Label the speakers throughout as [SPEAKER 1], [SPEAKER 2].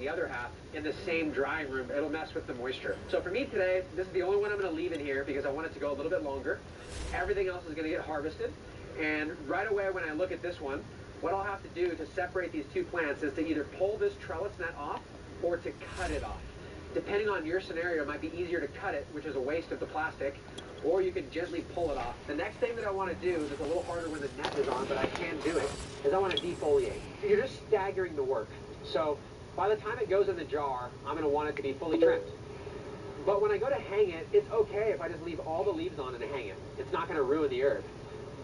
[SPEAKER 1] the other half in the same drying room, it'll mess with the moisture. So for me today, this is the only one I'm going to leave in here because I want it to go a little bit longer. Everything else is going to get harvested. And right away when I look at this one, what I'll have to do to separate these two plants is to either pull this trellis net off or to cut it off. Depending on your scenario, it might be easier to cut it, which is a waste of the plastic, or you can gently pull it off. The next thing that I want to do, that's a little harder when the net is on, but I can do it, is I want to defoliate. You're just staggering the work. So by the time it goes in the jar, I'm going to want it to be fully trimmed. But when I go to hang it, it's okay if I just leave all the leaves on and hang it. It's not going to ruin the herb.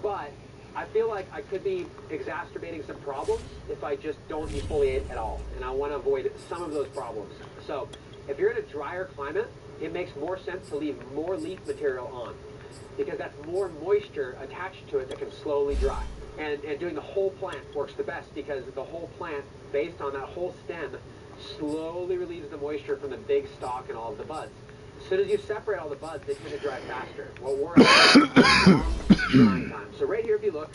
[SPEAKER 1] But I feel like I could be exacerbating some problems if I just don't defoliate at all. And I want to avoid some of those problems. So if you're in a drier climate, it makes more sense to leave more leaf material on because that's more moisture attached to it that can slowly dry. And doing the whole plant works the best because the whole plant, based on that whole stem, slowly relieves the moisture from the big stalk and all of the buds. As soon as you separate all the buds, they tend to dry faster. Well, we're on drying time. So right here, if you look,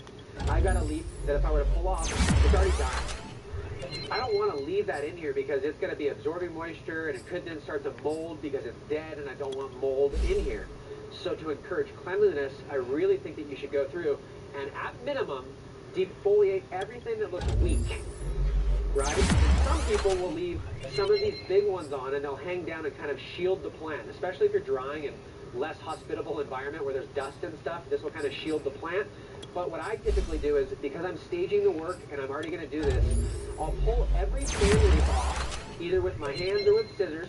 [SPEAKER 1] I got a leaf that if I were to pull off, it's already dying. I don't want to leave that in here because it's going to be absorbing moisture and it could then start to mold because it's dead and I don't want mold in here. So to encourage cleanliness, I really think that you should go through and at minimum, defoliate everything that looks weak. Right? Some people will leave some of these big ones on and they'll hang down and kind of shield the plant, especially if you're drying in less hospitable environment where there's dust and stuff. This will kind of shield the plant. But what I typically do is, because I'm staging the work and I'm already going to do this, I'll pull every fan leaf off, either with my hands or with scissors,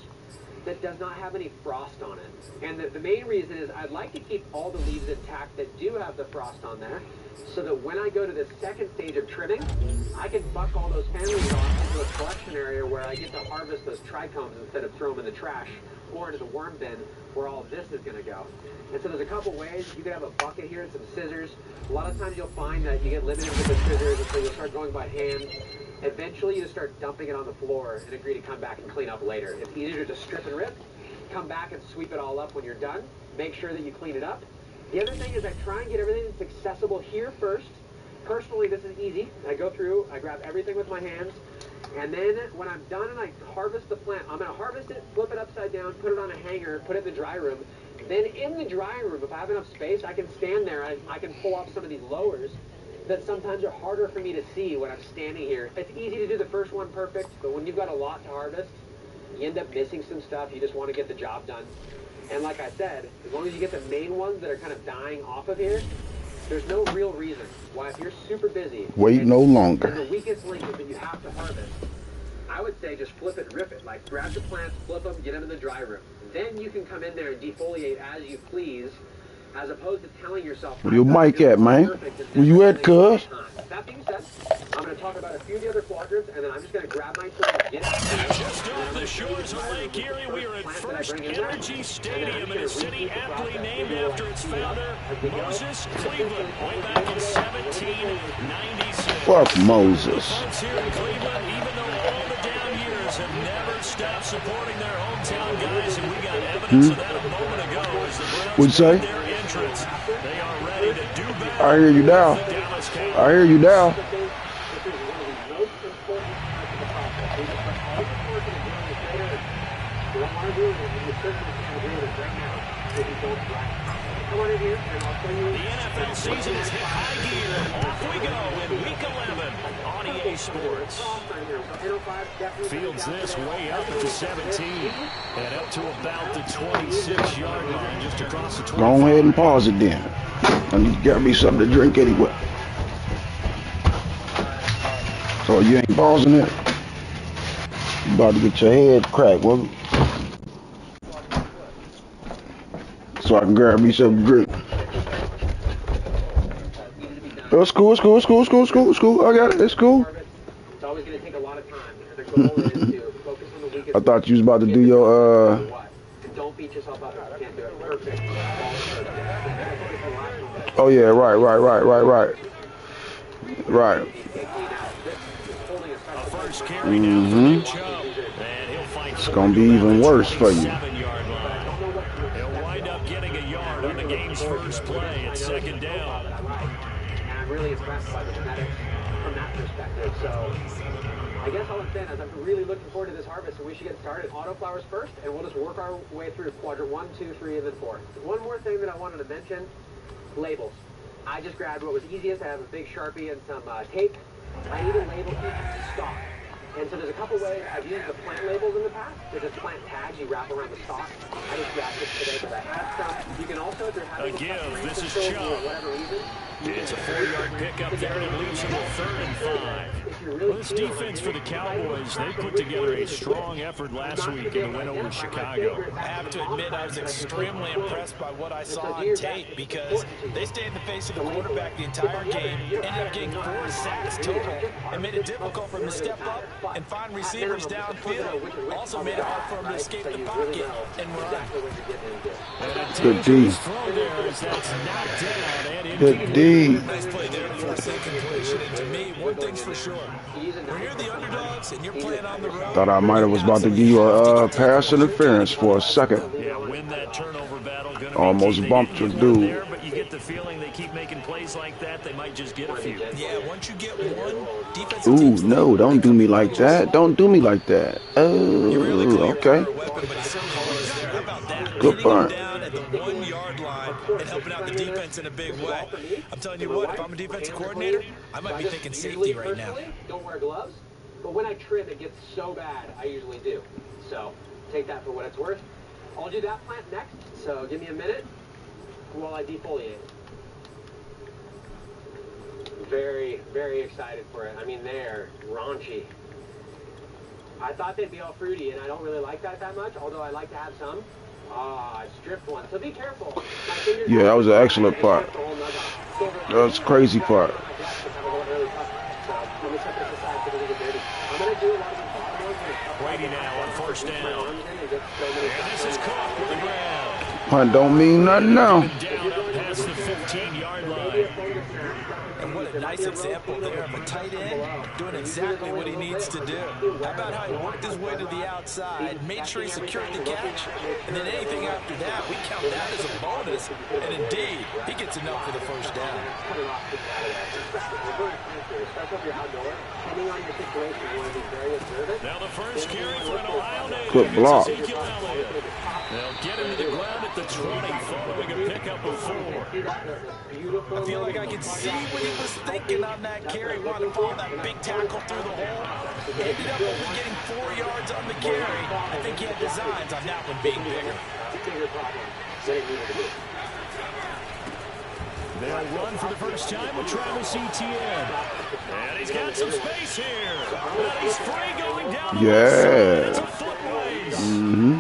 [SPEAKER 1] that does not have any frost on it. And the main reason is I'd like to keep all the leaves intact that do have the frost on there, so that when I go to the second stage of trimming, I can buck all those fan leaves off into a collection area where I get to harvest those trichomes instead of throw them in the trash or into the worm bin where all of this is going to go. And so there's a couple ways. You can have a bucket here and some scissors. A lot of times you'll find that you get limited with the scissors, and so you'll start going by hand. Eventually you just start dumping it on the floor and agree to come back and clean up later. It's easier to strip and rip, come back and sweep it all up when you're done. Make sure that you clean it up. The other thing is I try and get everything that's accessible here first. Personally, this is easy. I go through, I grab everything with my hands, and then when I'm done and I harvest the plant, I'm going to harvest it, flip it upside down, put it on a hanger, put it in the dry room. Then in the dry room, if I have enough space, I can stand there and I can pull off some of these lowers that sometimes are harder for me to see when I'm standing here. It's easy to do the first one perfect, but when you've got a lot to harvest, you end up missing some stuff. You just want to get the job done. And like I said, as long as you get the main ones that are kind of dying off of here, there's no real reason why if you're super busy,
[SPEAKER 2] wait no longer.
[SPEAKER 1] The weakest link is that you have to harvest. I would say just flip it, rip it. Like grab the plants, flip them, get them in the dry room. Then you can come in there and defoliate as you please, as opposed to telling yourself,
[SPEAKER 2] where your mic at, man? Where you at, cuz?
[SPEAKER 1] That being said, I'm going to talk about a few of the other quadrants, and then I'm just going to grab my tool and get it.
[SPEAKER 3] Just off the shores of Lake Erie, we are at First Energy Stadium in a city aptly named after its founder, Moses Cleveland, way back in 1796.
[SPEAKER 2] Fuck Moses.
[SPEAKER 3] The folks here in Cleveland, even though all the down years have never stopped supporting their hometown guys, and we got evidence of that a moment ago as the Browns
[SPEAKER 2] What'd you say?
[SPEAKER 3] their entrance. They are ready to do better.
[SPEAKER 2] I hear you now. I hear you now.
[SPEAKER 3] The NFL season is hit high gear. Off we go in Week 11 on EA Sports. Fields this way up at the 17 and up to about the 26-yard line, just across the 20.
[SPEAKER 2] Go ahead and pause it then. I need to get me something to drink anyway. So you ain't pausing it? You about to get your head cracked, well, so I can grab me something to drink. Oh, it's cool, it's cool, it's cool, it's cool, it's cool, it's cool. I got it, it's cool.
[SPEAKER 1] It's always going to take a lot of time. The goal is to focus on the weakest.
[SPEAKER 2] I thought you was about to do your,
[SPEAKER 1] Don't beat yourself up if you can't do it perfect.
[SPEAKER 2] Oh yeah, right. Right. It's gonna be even worse for you.
[SPEAKER 3] He'll wind up getting a yard on the game's first play at second down.
[SPEAKER 1] And I'm really impressed by the genetics from that perspective. So I guess all I'm saying is I'm really looking forward to this harvest, and we should get started. Autoflowers first, and we'll just work our way through quadrant 1, 2, 3, and then 4. One more thing that I wanted to mention, labels. I just grabbed what was easiest. I have a big Sharpie and some tape. I need to label each stalk. And so there's a couple ways. I've used the plant labels in the past. There's just plant tags you wrap around the stalk. I just grabbed this today because I had some. You can also, if you're having
[SPEAKER 3] this is
[SPEAKER 1] for
[SPEAKER 3] Chubb.
[SPEAKER 1] whatever reason,
[SPEAKER 3] It's a 4-yard pickup there, and it leaves them with 3rd and 5. Well, this defense for the Cowboys, they put together a strong effort last week in the win over Chicago.
[SPEAKER 4] I have to admit, I was extremely impressed by what I saw on tape because they stayed in the face of the quarterback the entire game, ended up getting 4 sacks total, and made it difficult for them to step up and find receivers downfield. Also made it hard for them to escape the pocket and run.
[SPEAKER 2] Good D. Good D.
[SPEAKER 4] Nice play there for a safe completion. And to me, one thing's for sure. When you're the underdogs and you're playing on the road,
[SPEAKER 2] Thought I might have was about to give you a pass interference for a second.
[SPEAKER 3] Yeah, win that turnover battle.
[SPEAKER 2] Almost bumped your dude.
[SPEAKER 3] There, but you get the feeling they keep making plays like that, they might just get a few.
[SPEAKER 4] yeah, once you get one, defensive
[SPEAKER 2] Ooh,
[SPEAKER 4] teams
[SPEAKER 2] no, don't do me like that. Don't do me like that. Oh, okay. Good punt.
[SPEAKER 4] down at the 1-yard line and helping out the defense in a big way. I'm telling you what, if I'm a defensive coordinator, I might be thinking safety right now.
[SPEAKER 1] Don't wear gloves, but when I trim, it gets so bad, I usually do. So take that for what it's worth. I'll do that plant next, so give me a minute while I defoliate. Very, very excited for it. I mean, they're raunchy. I thought they'd be all fruity, and I don't really like that much, although I like to have some. Ah, I stripped one, so be careful.
[SPEAKER 2] Yeah, that was an excellent part. That was a crazy part.
[SPEAKER 3] Brady now on 1st down. And this is caught with the ground.
[SPEAKER 2] Punt don't mean nothing now.
[SPEAKER 3] Down up past the 15-yard line.
[SPEAKER 4] And what a nice example there of a tight end doing exactly what he needs to do. How about how he worked his way to the outside, made sure he secured the catch, and then anything after that, we count that as a bonus. And indeed, he gets enough for the 1st down.
[SPEAKER 3] Now the first carry for an Ohio native.
[SPEAKER 2] Good block.
[SPEAKER 3] They'll get him to the ground at the 20, following a pickup of 4.
[SPEAKER 4] I feel like I can see what he was thinking on that carry. Wanted to follow that big tackle through the hole. Ended up only getting 4 yards on the carry. I think he had designs on that one being bigger.
[SPEAKER 3] They'll run for the first time with Travis Etienne. And he's got some space here. And he's free going down.
[SPEAKER 2] Yeah.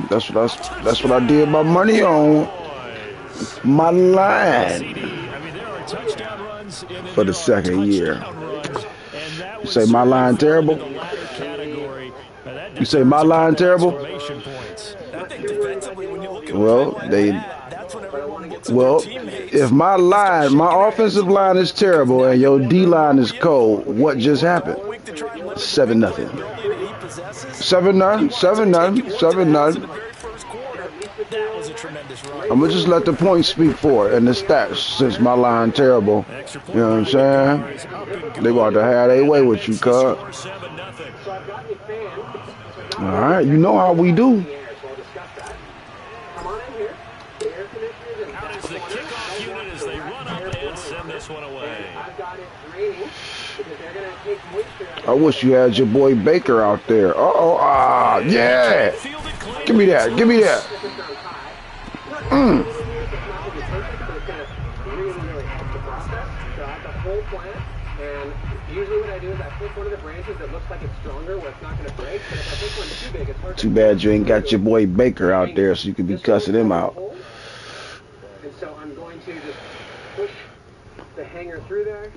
[SPEAKER 2] That's what I did my money on. My line. For the 2nd year. You say my line terrible? You say my line terrible? Well, if my offensive line is terrible and your D line is cold, what just happened? 7-0. 7-0. 7-0. 7-0. I'm gonna just let the points speak for it and the stats since my line terrible. You know what I'm saying? They about to have their way with you, cuz. Alright, you know how we do. I wish you had your boy Baker out there. Yeah. Give me that. Give me that. Too bad you ain't got your boy Baker out there so you can be cussing him out.
[SPEAKER 1] And so I'm going to just push the hanger through there.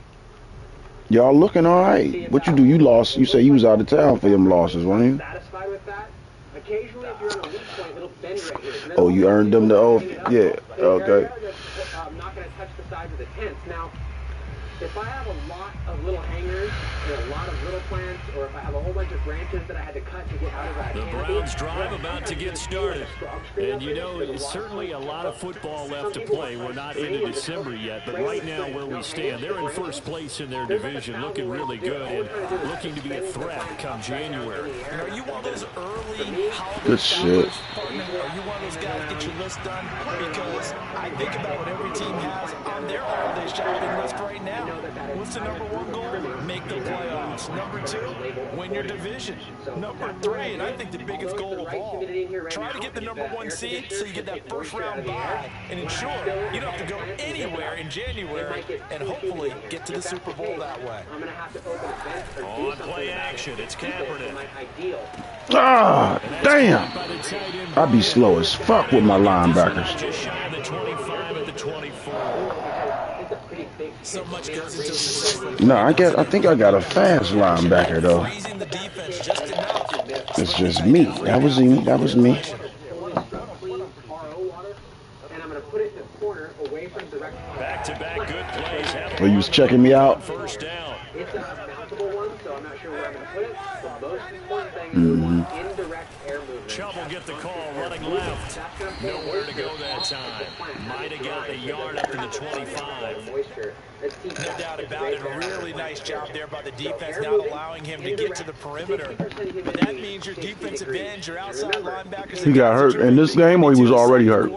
[SPEAKER 2] Y'all looking all right. What you do? You lost. You say you was out of town for them losses, weren't you?
[SPEAKER 1] Satisfied with that? Occasionally, if you're on a weak point, it'll bend right here.
[SPEAKER 2] Oh, you earned them the oath? Yeah. Okay.
[SPEAKER 1] I'm not going to touch the sides of the tents. Now, If I have a lot of little hangers and a lot of little plants, or if I have a whole bunch of branches that I had to cut to get out of that
[SPEAKER 3] The
[SPEAKER 1] canopy,
[SPEAKER 3] Browns drive about to get started. And you know, certainly a lot of football left to play. We're not into December yet, but right now where we stand, they're in first place in their division, looking really good and looking to be a threat come January.
[SPEAKER 4] And are you one of those early holiday
[SPEAKER 2] Good shit.
[SPEAKER 4] partner? Are you one of those guys get your list done? Because I think about what every team has on their holiday shopping list right now. What's the number one goal? Make the playoffs. Number two, win your division. Number three, and I think the biggest goal of all, try to get the number one seed so you get that first round bye and ensure you don't have to go anywhere in January and hopefully get to the Super Bowl that way.
[SPEAKER 3] On play action, it's Kaepernick.
[SPEAKER 2] Ah, damn. I be slow as fuck with my linebackers.
[SPEAKER 3] Just shy of the 25 at the 24.
[SPEAKER 4] So much goes into the
[SPEAKER 2] No, I think I got a fast linebacker though.
[SPEAKER 4] freezing the defense just enough.
[SPEAKER 2] It's just me. That was me. That was me.
[SPEAKER 3] Back-to-back good plays.
[SPEAKER 2] Oh, you was checking me out?
[SPEAKER 3] First down.
[SPEAKER 1] It's a mountable one, so I'm not sure where I'm going to put it. The most important thing is indirect air movement.
[SPEAKER 3] Chubb will get the call running left. Nowhere to go that time. Might have got the yard up to the 25.
[SPEAKER 4] No doubt about it. A really nice job there by the defense, not allowing him to get to the perimeter. But that means your defensive ends, your outside linebackers.
[SPEAKER 2] He got hurt in this game, or he was already hurt?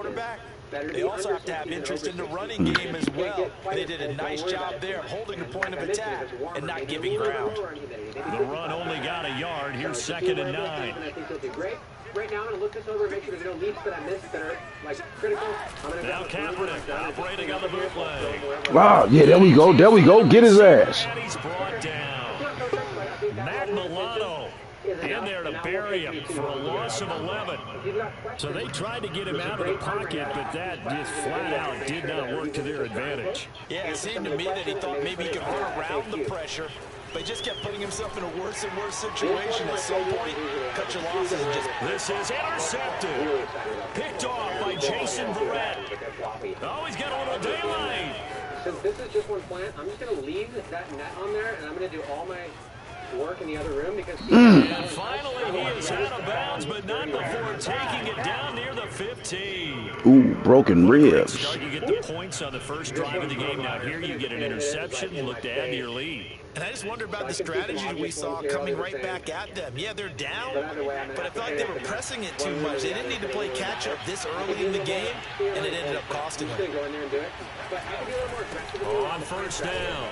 [SPEAKER 4] They also have to have interest in the running game as well. They did a nice job there of holding the point of attack and not giving ground.
[SPEAKER 3] The run only got a yard. Here's 2nd and 9.
[SPEAKER 1] Right now, I'm going to look this over and make sure there's no leaps that I missed that are, like, critical.
[SPEAKER 3] Now Kaepernick operating on the bootleg.
[SPEAKER 2] Wow, yeah, there we go. There we go. Get his ass.
[SPEAKER 3] And he's brought down. Matt Milano in there to bury him for a loss of 11. So they tried to get him out of the pocket, but that just flat out did not work to their advantage.
[SPEAKER 4] Yeah, it seemed to me that he thought maybe he could run around the pressure, but he just kept putting himself in a worse and worse situation. At some point, cut your losses and just...
[SPEAKER 3] This is intercepted. Picked off by Jason Verrett. Oh, he's got a little daylight.
[SPEAKER 1] Since this is just one plant, I'm just going to leave that net on there, and I'm going to do all my work in the other room because
[SPEAKER 3] And finally he is out of bounds, but not before taking it down near the 15.
[SPEAKER 2] Ooh, broken ribs.
[SPEAKER 3] You get the points on the first drive of the game. Now here you get an interception. You look to add to your lead.
[SPEAKER 4] And I just wonder about the strategy we saw coming right back at them. Yeah, they're down, but I felt like they were pressing it too much. They didn't need to play catch-up this early in the game, and it ended up costing them.
[SPEAKER 3] On first down,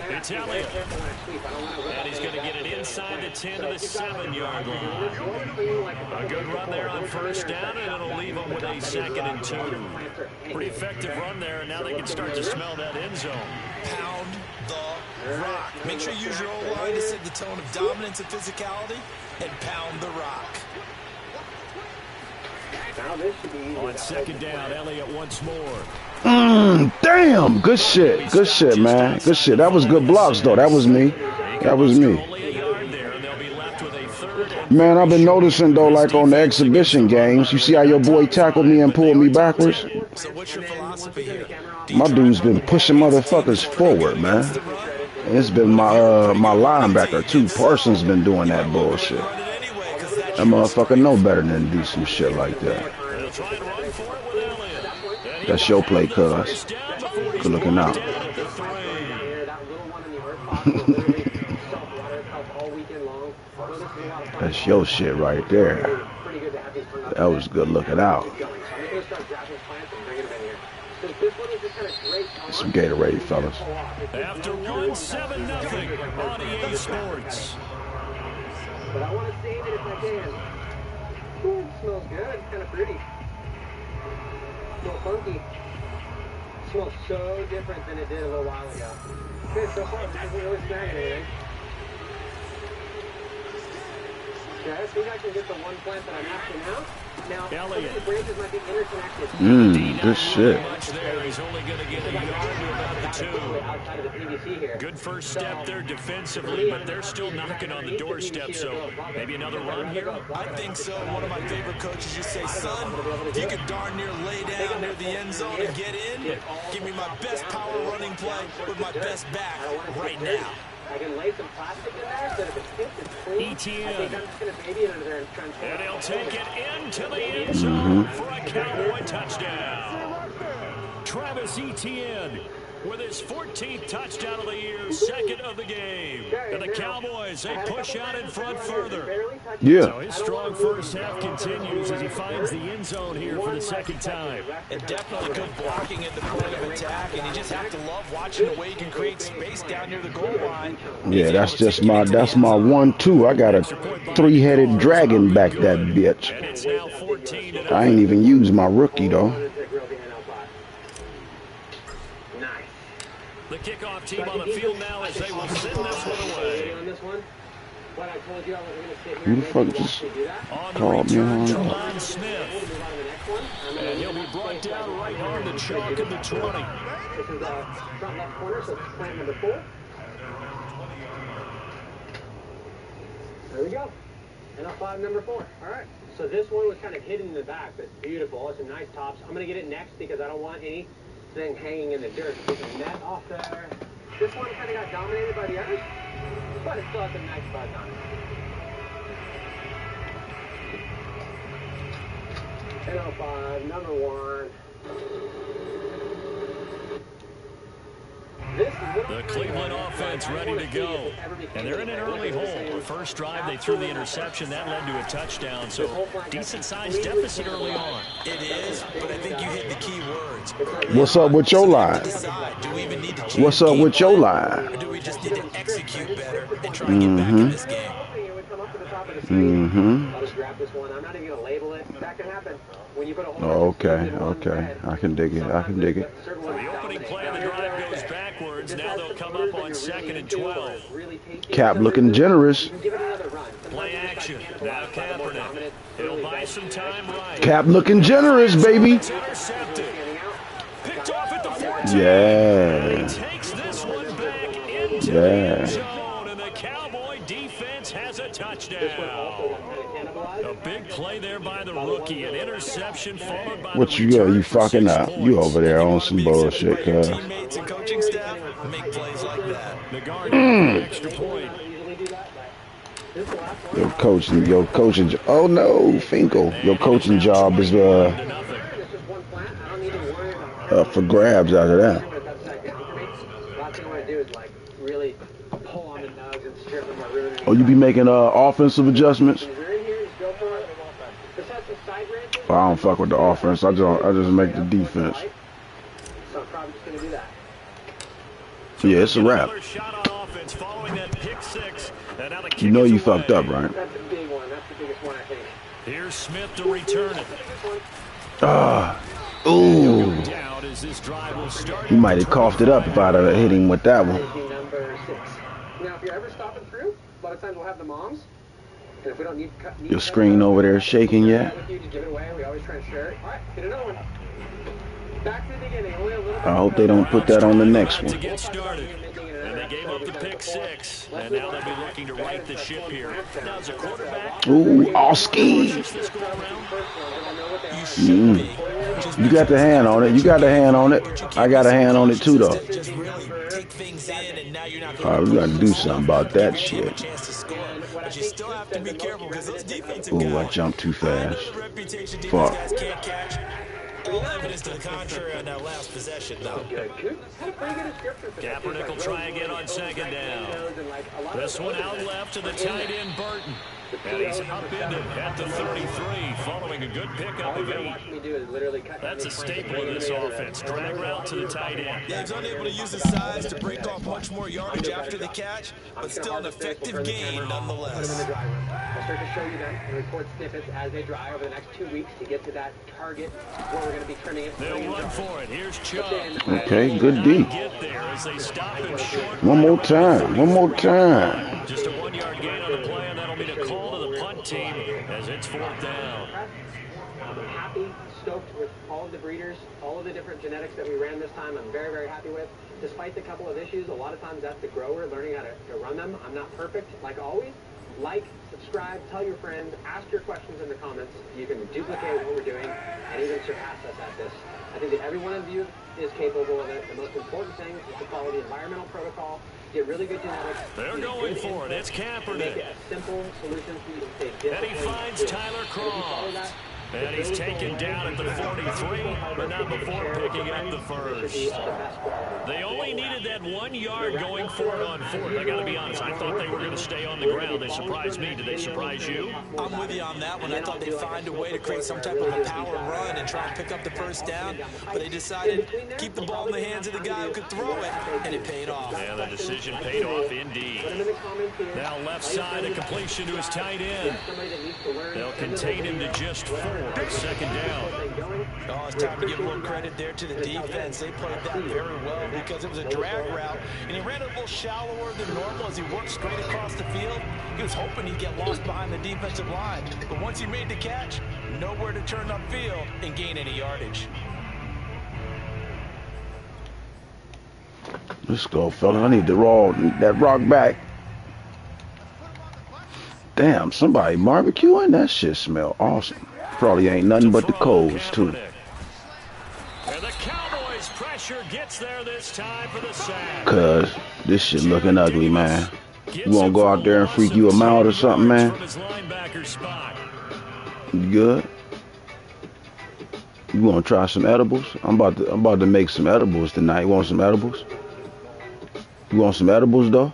[SPEAKER 3] it's Elliott. And he's going to get it inside the 10 to the 7-yard line. A good run there on first down, and it'll leave them with a 2nd and 2. Pretty effective run there, and now they can start to smell that end zone.
[SPEAKER 4] Pound the rock. Make sure you use your O-line to set the tone of dominance and physicality, and pound the rock.
[SPEAKER 3] On 2nd down, Elliott once more.
[SPEAKER 2] Damn, good shit. Good shit, man. Good shit. That was good blocks, though. That was me. That was me. Man, I've been noticing, though, like on the exhibition games, you see how your boy tackled me and pulled me backwards?
[SPEAKER 4] So what's your philosophy here?
[SPEAKER 2] My dude's been pushing motherfuckers forward, man. And it's been my linebacker, too. Parsons been doing that bullshit. That motherfucker know better than to do some shit like that. That's your play, cuz. Good looking out. That's your shit right there. That was good looking out. Some Gatorade, fellas.
[SPEAKER 3] After 1-7-0 on EA Sports.
[SPEAKER 1] But I want to save it if I can. Ooh, it smells good. It's kind of fruity. Smells funky. Smells so different than it did a little while ago. Okay, so far, this isn't really snagging anything. Yeah, so he's actually just the one plant that I'm after now. Now,
[SPEAKER 3] Elliott.
[SPEAKER 1] the branches might be interconnected.
[SPEAKER 2] Good shit.
[SPEAKER 3] Much there. He's only going to get a yard to about the 2.
[SPEAKER 1] Outside of the PVC here.
[SPEAKER 3] Good first step there defensively, but they're still knocking on the doorstep, so maybe another run here?
[SPEAKER 4] I think so. One of my favorite coaches just say, son, if you could darn near lay down near the end zone and get in, give me my best power running play with my best back right now.
[SPEAKER 1] I can lay some plastic in there so that if it hits, it's clean.
[SPEAKER 3] ETN.
[SPEAKER 1] I think I'm just going to baby it under there and try and
[SPEAKER 3] And he'll take it into the end zone for a Cowboy touchdown. Travis Etienne with his 14th touchdown of the year, second of the game. And the Cowboys, they push out in front further.
[SPEAKER 2] Yeah.
[SPEAKER 3] So his strong first half continues as he finds the end zone here for the second time.
[SPEAKER 4] And definitely good blocking at the point of attack, and you just have to love watching the way you can create space down near the goal line.
[SPEAKER 2] Yeah, that's my 1-2. I got a 3-headed dragon back that bitch.
[SPEAKER 3] And it's now 14-0.
[SPEAKER 2] I ain't even used my rookie though.
[SPEAKER 3] The kickoff team on the field now as they will send this one away.
[SPEAKER 2] Who the fuck just
[SPEAKER 3] On the
[SPEAKER 2] called me
[SPEAKER 3] return,
[SPEAKER 2] on?
[SPEAKER 3] Tremont Smith. And he'll be brought down right on the chalk of the 20.
[SPEAKER 1] This is front left corner, so it's plant number 4. There we go. NL5 number 4. All right. So this one was kind of hidden in the back, but it's beautiful. It's some nice tops. I'm going to get it next because I don't want anything hanging in the dirt. Get the net off there. This one kind of got dominated by the others, but it still has some nice buzz on it. NL5 number 1.
[SPEAKER 3] The Cleveland offense ready to go. And they're in an early hole. The first drive, they threw the interception. That led to a touchdown. So decent-sized deficit early on.
[SPEAKER 4] It is, but I think you hit the key words.
[SPEAKER 2] What's up with your line?
[SPEAKER 4] Do we even need to change
[SPEAKER 2] What's up with your line?
[SPEAKER 4] or do we just need to execute better and try and get back in this game?
[SPEAKER 1] I'll just grab this one. I'm not even going to label it. That can happen. When you put a whole
[SPEAKER 2] Okay. I can dig it.
[SPEAKER 3] The opening play of the drive goes backwards. Now they'll come up on 2nd and 12.
[SPEAKER 2] Cap looking generous.
[SPEAKER 3] Play action. Now Kaepernick. He'll buy some time right.
[SPEAKER 2] Cap looking generous, baby.
[SPEAKER 3] It's intercepted. Picked off at the 14.
[SPEAKER 2] Yeah.
[SPEAKER 3] He takes this one back into the end zone, and the Cowboy defense has a touchdown. A big play there by the rookie. An interception followed by
[SPEAKER 2] What you got? You fucking up. You over there on some bullshit, cuz.
[SPEAKER 4] Teammates and coaching staff make plays like that.
[SPEAKER 3] the guard for an extra point.
[SPEAKER 2] Your coaching. Oh no, Finkel. Your coaching job is for grabs out of that. Oh, you be making offensive adjustments? Well, I don't fuck with the offense. I just make the defense. Yeah, it's a wrap. You know you fucked up, right?
[SPEAKER 1] That's a big one. That's the biggest one, I think.
[SPEAKER 3] Here's Smith to return it.
[SPEAKER 2] Ooh.
[SPEAKER 3] He
[SPEAKER 2] He might have coughed it up if I'd have hit him with that one.
[SPEAKER 1] Number 6. Now, if you're ever stopping through, a lot of times we'll have the moms. And if we don't need
[SPEAKER 2] Your screen over there shaking yet?
[SPEAKER 1] with you, just give it away. We always try and share it. All right, get another one. Back to the beginning. Only a little bit.
[SPEAKER 2] I hope they don't put that on the next
[SPEAKER 3] to
[SPEAKER 2] one.
[SPEAKER 3] get started. And they gave up the pick 6. And now they'll be looking to right the ship here. Now as a quarterback,
[SPEAKER 2] Ooh, Oski.
[SPEAKER 3] this go around.
[SPEAKER 2] You got the hand on it. You got the hand on it. I got a hand on it too, though.
[SPEAKER 4] Just really take things in, and now you're not
[SPEAKER 2] All right, we gotta do something about that shit.
[SPEAKER 4] chance to score. But you still have to be careful because those defensive
[SPEAKER 2] Ooh, I
[SPEAKER 4] guys
[SPEAKER 2] jumped too fast.
[SPEAKER 4] have a reputation defense
[SPEAKER 2] Fuck.
[SPEAKER 4] guys can't catch. All evidence to the contrary on that last possession, though.
[SPEAKER 3] Kaepernick will try again on 2nd down. This one out left to the tight end, Burton. And he's upended at the 33 following a good pickup of 8. That's a staple of this offense. Drag route to the tight end.
[SPEAKER 4] Yeah, he's unable to use his size to break off much more yardage after the catch, but still an effective gain nonetheless.
[SPEAKER 1] I'll start to show you them and record snippets as they dry over the next 2 weeks to get to that target where we're going to be trimming it.
[SPEAKER 3] They'll run for it. Here's Chubb.
[SPEAKER 2] Okay, good D.
[SPEAKER 3] Get there as they stop him short.
[SPEAKER 2] One more time.
[SPEAKER 3] Just a 1-yard gain on the play, and that'll mean a call to the punt team as it's 4th down.
[SPEAKER 1] I'm happy, stoked with all of the breeders, all of the different genetics that we ran this time. I'm very, very happy with. Despite the couple of issues, a lot of times that's the grower learning how to run them. I'm not perfect, like always. Like, subscribe, tell your friends, ask your questions in the comments. You can duplicate what we're doing and even surpass us at this. I think that every one of you is capable of it. The most important thing is to follow the environmental protocol, get really good genetics.
[SPEAKER 3] They're going for it. It's Kaepernick.
[SPEAKER 1] Make it a simple solution for you to stay disciplined.
[SPEAKER 3] And he finds Tyler Croft. And he's taken down at the 43, but not before picking up the first. They only needed that 1 yard going for it on 4th. I got to be honest, I thought they were going to stay on the ground. They surprised me. Did they surprise you?
[SPEAKER 4] I'm with you on that one. I thought they'd find a way to create some type of a power run and try and pick up the first down, but they decided to keep the ball in the hands of the guy who could throw it, and it paid off.
[SPEAKER 3] Yeah, the decision paid off indeed. Now left side, a completion to his tight end. They'll contain him to just 4. 2nd down.
[SPEAKER 4] Oh, it's time to give a little credit there to the defense. They played that very well because it was a drag route, and he ran a little shallower than normal as he worked straight across the field. He was hoping he'd get lost behind the defensive line, but once he made the catch, nowhere to turn upfield and gain any yardage.
[SPEAKER 2] Let's go, fella. I need to roll that rock back. Damn, somebody barbecuing? That shit smell awesome. Probably ain't nothing but the coals, too.
[SPEAKER 3] And the Cowboys pressure gets there this time for the sack.
[SPEAKER 2] Cuz this shit looking ugly, man. You wanna go out there and freak you a mouth or something, man? You good? You wanna try some edibles? I'm about to make some edibles tonight. You want some edibles? You want some edibles though?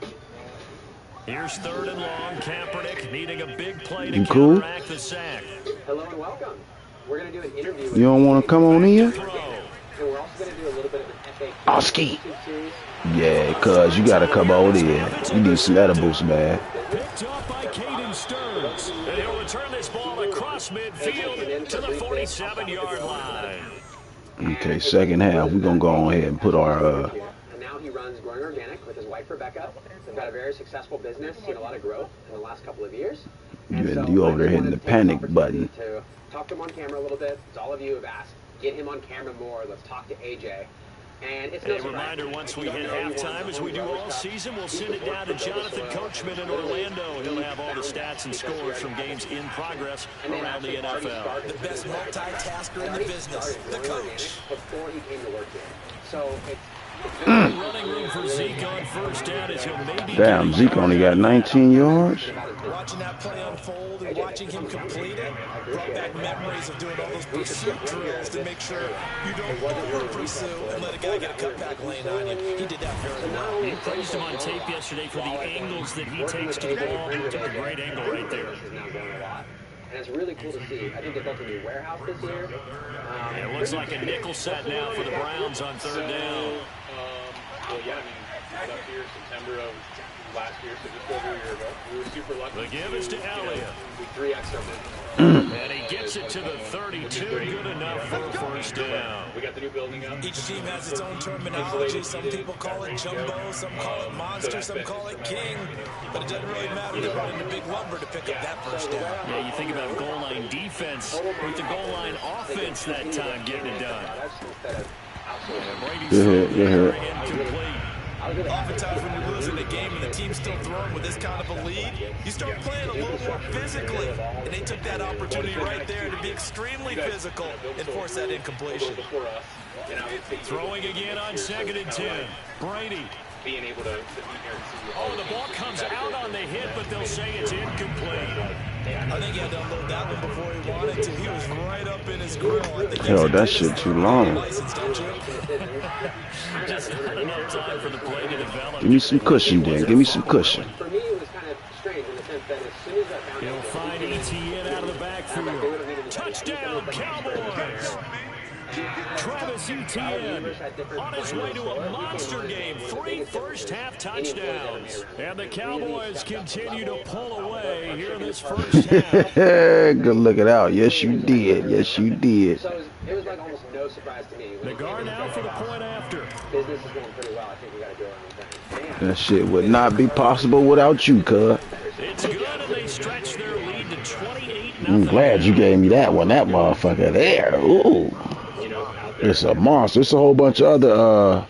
[SPEAKER 3] Here's 3rd and long. Kaepernick needing a big play to
[SPEAKER 2] counteract
[SPEAKER 3] the sack.
[SPEAKER 1] Hello and welcome. We're going to do an interview.
[SPEAKER 2] You don't want to come on in?
[SPEAKER 1] And we're also going to do a little bit of an FAQ.
[SPEAKER 2] Oski. Yeah, cuz you got to come on in. You need some edibles, man.
[SPEAKER 3] Picked up by Caden Stearns. And he'll return this ball across midfield to the 47-yard line.
[SPEAKER 2] Okay, 2nd half. We're going to go ahead and put our...
[SPEAKER 1] And now he runs Growing Organic with his wife, Rebecca. They've got a very successful business, seen a lot of growth in the last couple of years.
[SPEAKER 2] You over there hitting the panic button.
[SPEAKER 1] To talk to him on camera a little bit. It's all of you have asked. Get him on camera more. Let's talk to AJ. And it's no
[SPEAKER 3] reminder, once we hit halftime, as we do all season, we'll send it down to Jonathan Coachman in Orlando. He'll have all the stats and scores from games in progress around the NFL.
[SPEAKER 4] The best multitasker in the business, the coach.
[SPEAKER 1] Before he came to work here. So it's
[SPEAKER 3] running room for Zeke on 1st down as he'll maybe
[SPEAKER 2] damn, Zeke only got 19 yards.
[SPEAKER 4] Watching that play unfold and watching him complete it brought back memories of doing all those pursuit drills to make sure you don't over-pursue and let a guy get a cutback lane on you. He did that very well.
[SPEAKER 3] He praised him on tape yesterday for the angles that he takes to the ball. He took a great angle right there.
[SPEAKER 1] And it's really cool to see. I think they built a new warehouse this year.
[SPEAKER 3] It looks like a nickel set now for the Browns on 3rd down.
[SPEAKER 5] Well, yeah, I was up here September of last year, so just over a year ago. We were super lucky.
[SPEAKER 3] The give is to Elliott.
[SPEAKER 5] We 3X'd our
[SPEAKER 3] business. And he gets it to the 32. Good enough for a 1st down.
[SPEAKER 5] We got the new building up.
[SPEAKER 4] Each team has its own terminology. Some people call it jumbo, some call it monster, some call it king. But it doesn't really matter. They brought in the big lumber to pick up that 1st down.
[SPEAKER 3] Yeah, you think about goal line defense with the goal line offense that time getting it done.
[SPEAKER 2] Good.
[SPEAKER 4] Oftentimes when you're losing a game and the team's still throwing with this kind of a lead, you start playing a little more physically. And they took that opportunity right there to be extremely physical and force that incompletion.
[SPEAKER 3] Throwing again on 2nd and 10. Brady.
[SPEAKER 5] Being able to be here and see.
[SPEAKER 3] Oh, the ball comes out on the hit, but they'll say it's incomplete.
[SPEAKER 4] I think he had to unload that one before he wanted to. He was right up in his grill.
[SPEAKER 2] Yo, that shit too long.
[SPEAKER 3] Just not enough time for the play to develop.
[SPEAKER 2] Give me some cushion, Dan. Give me some cushion.
[SPEAKER 1] For me, it was kind of strange in the sense that as soon as I found
[SPEAKER 3] he'll find ETN out of the backfield. Touchdown, Cowboys! Travis Etienne on his way to a monster game. 3 first-half touchdowns. And the Cowboys continue to pull away here in this 1st half.
[SPEAKER 2] Good looking out. Yes, you did. Yes, you did.
[SPEAKER 1] So it was like almost no surprise to me.
[SPEAKER 3] Nagar now for the point after.
[SPEAKER 1] Business is going pretty well. I think we got to do our own thing.
[SPEAKER 2] That shit would not be possible without you, cuz.
[SPEAKER 3] It's good, and they stretch their lead to 28-0.
[SPEAKER 2] I'm glad you gave me that one. That motherfucker there. Ooh. It's a monster. It's a whole bunch of other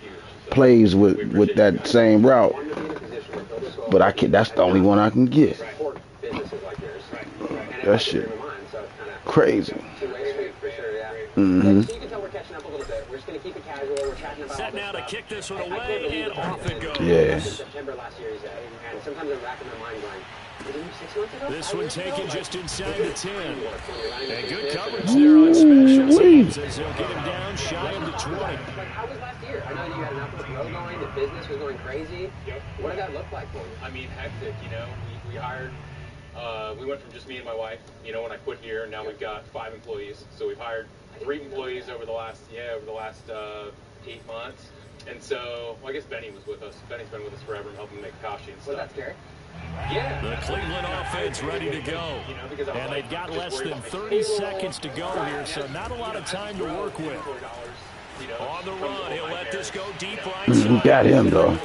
[SPEAKER 2] plays with that same route. But I can that's the only one I can get. That shit crazy. Mm-hmm.
[SPEAKER 3] Set now to kick this one away, and off it goes.
[SPEAKER 2] Yeah.
[SPEAKER 3] This one taken just inside the 10. And good coverage there on special teams as they'll get him down shy of the 20.
[SPEAKER 1] How was last year? I know you had an upward flow going, the business was going crazy. What did that look like for you?
[SPEAKER 5] I mean, hectic, you know. We hired, we went from just me and my wife, you know, when I quit here, and now we've got 5 employees. So we've hired 3 employees over the last 8 months. And so, well, I guess Benny was with us. Benny's been with us forever and helping make Kashi and stuff.
[SPEAKER 1] Was that scary?
[SPEAKER 5] Yeah.
[SPEAKER 3] The Cleveland offense ready to go. And they've got less than 30 seconds to go here, so not a lot of time to work with. On the run, he'll let this go deep right side.
[SPEAKER 2] We got him, though.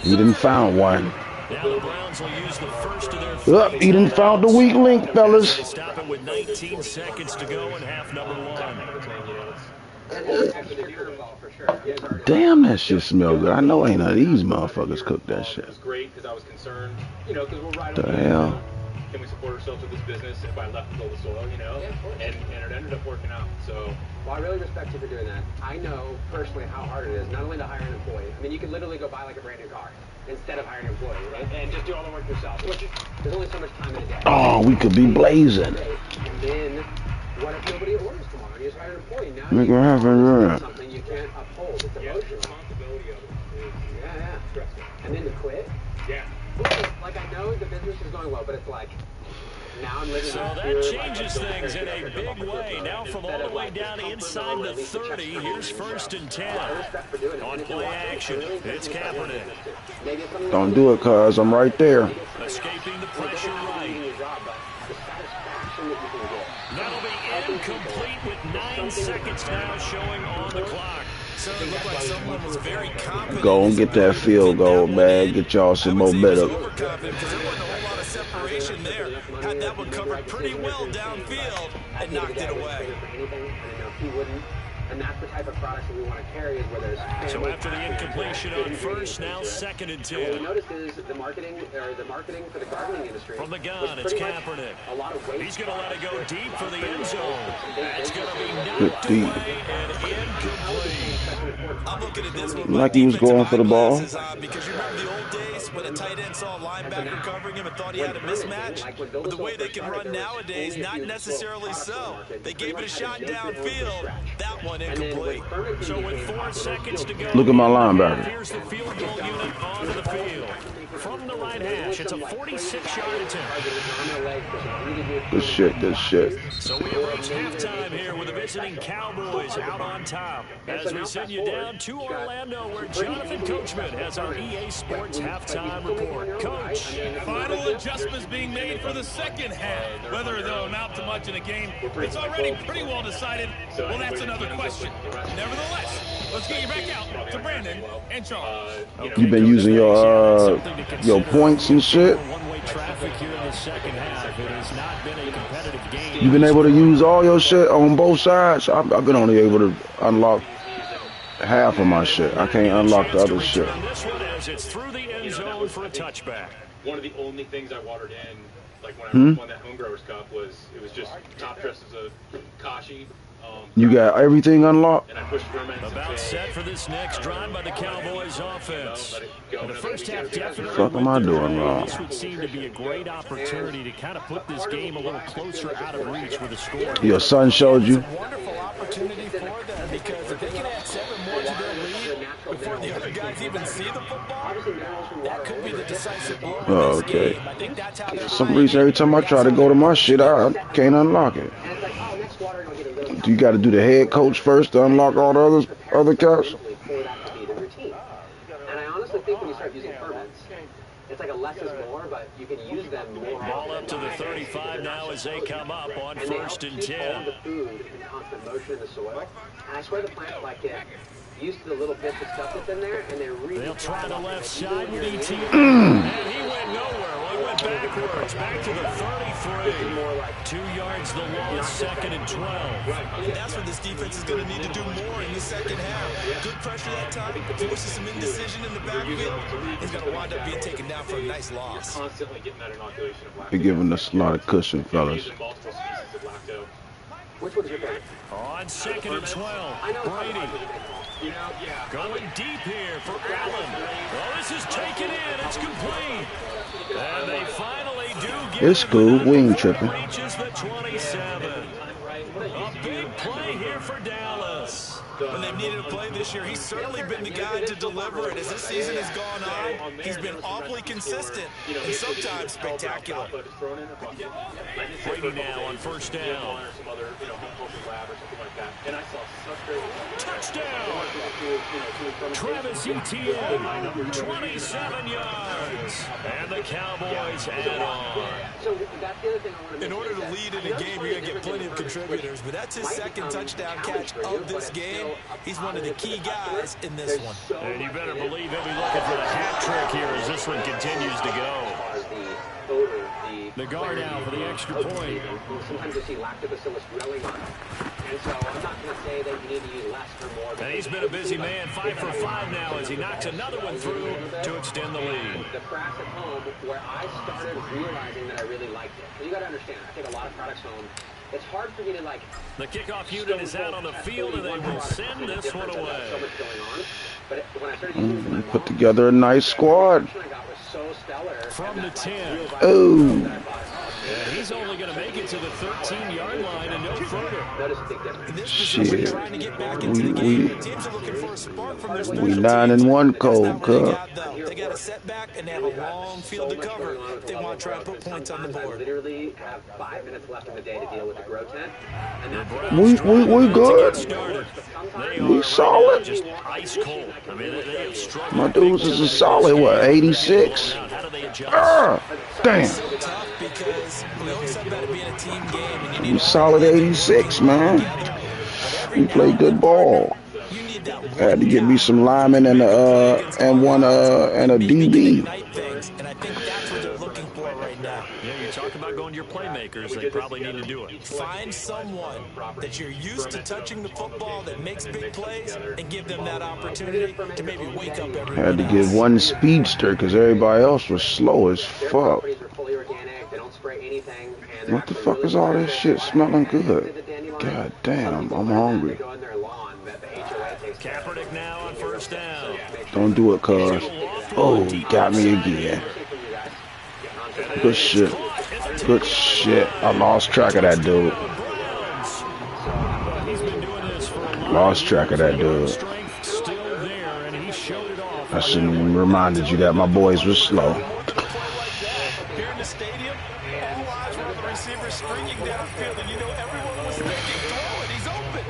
[SPEAKER 2] He didn't find one.
[SPEAKER 3] Now the Browns will use the first of their
[SPEAKER 2] He didn't found the weak link, fellas.
[SPEAKER 3] They stop it with 19 seconds to go in half number 1.
[SPEAKER 2] Damn, that shit smell good. I know ain't none of these motherfuckers cook that shit.
[SPEAKER 5] It was great because I was concerned, you know, because we're right
[SPEAKER 2] The
[SPEAKER 5] on
[SPEAKER 2] hell?
[SPEAKER 5] Can we support ourselves with this business if I left the soil, you know? And it ended up working out. So,
[SPEAKER 1] well, I really respect you for doing that. I know personally how hard it is, not only to hire an employee. I mean, you could literally go buy like a brand new car instead of hiring an employee and just do all the work yourself. There's only so much time in a day.
[SPEAKER 2] Oh, we could be blazing.
[SPEAKER 1] And then, what if nobody orders tomorrow? You just hire an employee. Now
[SPEAKER 2] Make it happen, yeah.
[SPEAKER 1] Something you can't uphold. It's emotional.
[SPEAKER 5] the responsibility of it is stressful.
[SPEAKER 1] And then to quit.
[SPEAKER 5] Yeah.
[SPEAKER 1] Like, I know the business is going well, but it's like, now I'm living
[SPEAKER 3] So that changes things in a big way. Now from all the way down inside the 30, here's 1st and 10. On play action, it's Kaepernick.
[SPEAKER 2] Don't do it, cuz I'm right there.
[SPEAKER 3] Escaping the pressure right. That'll be incomplete with 9 seconds now showing on the clock.
[SPEAKER 4] So it looked like someone was very confident.
[SPEAKER 2] Go and get that field goal, man. Get y'all some more better.
[SPEAKER 4] Overconfident because there wasn't a whole lot of separation there. Had that one covered pretty well downfield and knocked it away.
[SPEAKER 1] And that's the type of product that we want to carry is where there's
[SPEAKER 3] So after the incompletion on first, now 2nd and 10.
[SPEAKER 1] What we noticed is the marketing for the gardening industry.
[SPEAKER 3] From the gun, it's Kaepernick. He's going to let it go deep for the end zone. It's going to be knocked away and incomplete.
[SPEAKER 4] I'm looking at this one
[SPEAKER 2] Like he was going for the ball.
[SPEAKER 4] because you remember the old days when a tight end saw a linebacker covering him and thought he had a mismatch? But the way they can run nowadays, not necessarily so. They gave it a shot downfield. That one incomplete.
[SPEAKER 3] So with 4 seconds to go,
[SPEAKER 2] Look at my linebacker.
[SPEAKER 3] here's the field goal unit onto the field. From the right hash, it's a 46-yard attempt.
[SPEAKER 2] Good shit, good shit.
[SPEAKER 3] So we have reached halftime here with the visiting Cowboys out on top. As we send you down to Orlando, where Jonathan Coachman has our EA Sports halftime report. Coach.
[SPEAKER 6] Final adjustments being made for the second half. Whether they'll amount to much in a game, it's already pretty well decided. Well, that's another question. Nevertheless, let's get you back out to Brandon and Charles.
[SPEAKER 2] You been using your points and shit?
[SPEAKER 3] One-way traffic here in the second half. It has not been a competitive game.
[SPEAKER 2] You been able to use all your shit on both sides? I've been only able to unlock half of my shit. I can't unlock the other shit.
[SPEAKER 3] This one as it's through the end zone for a touchback.
[SPEAKER 5] One of the only things I watered in, like when I won that Homegrowers Cup, was it was just top dressed as a Kashi.
[SPEAKER 2] You got everything unlocked?
[SPEAKER 5] And I pushed ferments.
[SPEAKER 3] About set for this next drive by the Cowboys offense. And the first half definitely.
[SPEAKER 2] What the fuck am I doing wrong?
[SPEAKER 3] This would seem to be a great opportunity to kind of put this game a little closer out of reach with a score.
[SPEAKER 2] Your son showed you?
[SPEAKER 4] Wonderful opportunity for them because if they can add 7 more to their lead before the other guys even see the football, that could be the decisive blow in this game. I think that's how
[SPEAKER 2] For some reason, every time I try to go to my shit, I can't unlock it. Do you got to do the head coach first to unlock all the other cats?
[SPEAKER 1] And I honestly think when you start using ferments, it's like a less is more, but you can use them more.
[SPEAKER 3] Ball up to the 35 now as they come up on 1st and 10.
[SPEAKER 1] The food in constant motion in the soil. And I swear the plants like it. Used to the little bits of stuff that's in there, and they're really.
[SPEAKER 3] They'll try the left side with ETN. And he went nowhere. Well, he went backwards. Back to the 33. 2 yards the loss, 2nd and 12.
[SPEAKER 4] And that's what this defense is going to need to do more in the second half. Good pressure that time. Forces some indecision in the backfield. He's going to wind up being taken down for a nice loss.
[SPEAKER 5] Constantly getting that inoculation of lacto.
[SPEAKER 2] They're giving us a lot of cushion, fellas.
[SPEAKER 5] Multiple species of lacto.
[SPEAKER 1] Which one's your favorite?
[SPEAKER 3] On 2nd and 12, Brady. Going deep here for Allen. Well, this is taken in. It's complete. And they finally do get
[SPEAKER 2] It's cool. We ain't tripping.
[SPEAKER 3] Reaches the 27. A big play here for Dallas.
[SPEAKER 4] When they've needed a play this year, he's certainly been the guy to deliver it. As this season has gone on, he's been awfully consistent and sometimes spectacular.
[SPEAKER 3] Brady now on 1st down. Touchdown! Travis Etienne, 27 yards. And the Cowboys add on.
[SPEAKER 4] In order to lead in a game, you're going to get plenty of contributors, but that's his 2nd touchdown catch of this game. He's one of the key guys in this one.
[SPEAKER 3] And you better believe he'll be looking for the hat trick here as this one continues to go. The guard out for the extra point.
[SPEAKER 1] Sometimes you see lactobacillus growing on it. And so I'm not going to say that you need to use less or more.
[SPEAKER 3] And he's been a busy man, 5 for 5 now as he knocks another one through to extend the lead.
[SPEAKER 1] The press at home where I started realizing that I really liked it. You got to understand, I take a lot of products home. It's hard for me to like.
[SPEAKER 3] The kickoff unit is out on the field and they will send this one away.
[SPEAKER 1] But when I started using
[SPEAKER 2] We put together a nice squad.
[SPEAKER 3] From the 10.
[SPEAKER 2] Oh.
[SPEAKER 3] And he's only going to make it to the 13-yard line and no further.
[SPEAKER 2] Shit. We 9-1 cold, cuz.
[SPEAKER 4] They got a setback and they have a long field to cover if they want to try and put points on the board.
[SPEAKER 1] Literally have 5 minutes left in the day to deal with the grow tent.
[SPEAKER 2] We good. We solid.
[SPEAKER 3] Just ice cold. I mean, they have struggled.
[SPEAKER 2] My dudes is a solid, what, 86? Damn. We solid 86, man. We play good ball. Had to get me some linemen and a DB.
[SPEAKER 4] And I think that's what they're looking for right now.
[SPEAKER 3] Yeah, you talk about going to your playmakers. They probably need to do it.
[SPEAKER 4] Find someone that you're used to touching the football that makes big plays and give them that opportunity to maybe wake up everyone.
[SPEAKER 2] Had to get one speedster because everybody else was slow as fuck. What the fuck is all this shit smelling good? God damn, I'm hungry.
[SPEAKER 3] Kaepernick now on 1st down.
[SPEAKER 2] Don't do it, cuz. Oh, he got me again. Good shit. Good shit. I lost track of that dude. Lost track of that dude. I shouldn't have reminded you that my boys were slow.
[SPEAKER 4] Here in the stadium, all eyes were on the receiver stringing downfield, and you know everyone was thinking, throw it, he's open.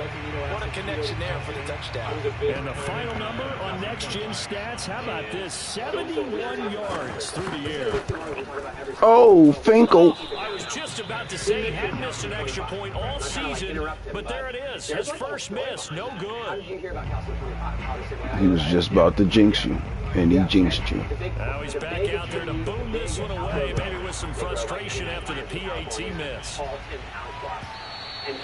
[SPEAKER 4] What a connection there for the touchdown.
[SPEAKER 3] And the final number on Next Gen Stats, how about this? 71 yards through the air.
[SPEAKER 2] Oh, Finkel.
[SPEAKER 3] I was just about to say he hadn't missed an extra point all season, but there it is. His first miss, no good.
[SPEAKER 2] He was just about to jinx you, and he jinxed you.
[SPEAKER 3] Now he's back out there to boom this one away, maybe with some frustration after the PAT miss. And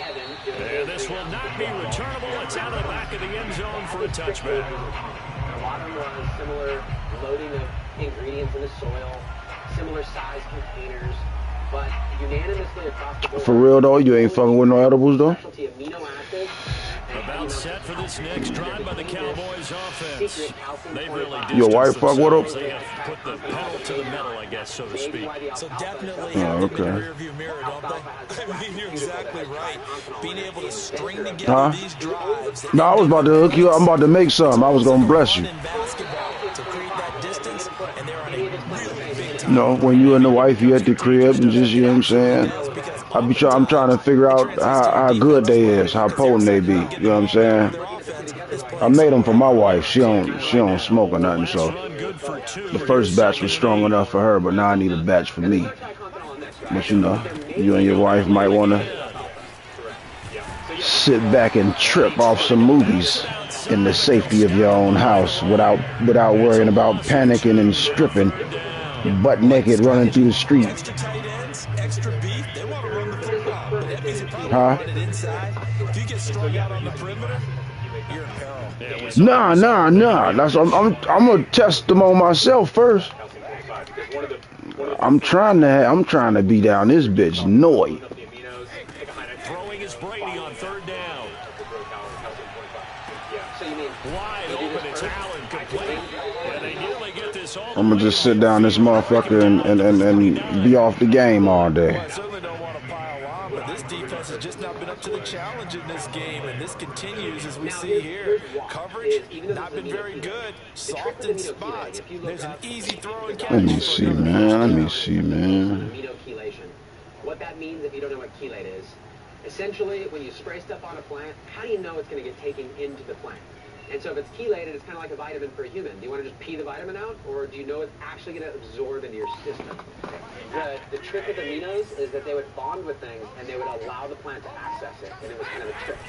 [SPEAKER 3] this will not be returnable. It's out of the back of the end zone for a touchback.
[SPEAKER 1] A lot of them was similar loading of ingredients in the soil, similar size containers, but unanimously across the board.
[SPEAKER 2] For real though, you ain't fucking with no edibles though?
[SPEAKER 1] Amino acids.
[SPEAKER 3] About set for this next drive by the Cowboys offense. They really do.
[SPEAKER 2] Your wife fuck with them?
[SPEAKER 3] They have put the pedal to the metal, I guess, so to speak.
[SPEAKER 4] So definitely
[SPEAKER 2] Oh,
[SPEAKER 4] have them in
[SPEAKER 2] okay.
[SPEAKER 4] the rearview mirror, don't they? I mean, you're exactly right. Being able to string together these drives.
[SPEAKER 2] No, I was about to hook you up. I'm about to make something. I was gonna bless you.
[SPEAKER 4] In basketball to create that distance, and they're on a really big time.
[SPEAKER 2] No, when you and the wife, you at the crib and just, you know what I'm saying? I'm trying to figure out how good they is, how potent they be. You know what I'm saying?
[SPEAKER 4] Their offense has
[SPEAKER 2] I made them for my wife. She don't smoke or nothing, so the first batch was strong enough for her, but now I need a batch for me. But you know, you and your wife might want to sit back and trip off some movies in the safety of your own house without worrying about panicking and stripping, butt naked, running through the street. Huh? Nah. That's I'm gonna test them on myself first. I'm trying to be down this bitch Noy.
[SPEAKER 3] Throwing is Brady on third down. Wide open, it's Allen complete. And they nearly get this all.
[SPEAKER 2] I'm gonna just sit down this motherfucker and be off the game all day.
[SPEAKER 4] I certainly don't want to pile on, but this defense has just not been up to the challenge in this game, and this continues as we see here. Coverage not been very good. Soft in spots. There's an easy throw and catch.
[SPEAKER 2] Let me see, man.
[SPEAKER 1] What that means, if you don't know what chelate is, essentially, when you spray stuff on a plant, how do you know it's going to get taken into the plant? And so if it's chelated, it's kind of like a vitamin for a human. Do you want to just pee the vitamin out, or do you know it's actually going to absorb into your system? The trick with aminos is that they would bond with things, and they would allow the plant to access it, and it was kind of a trick.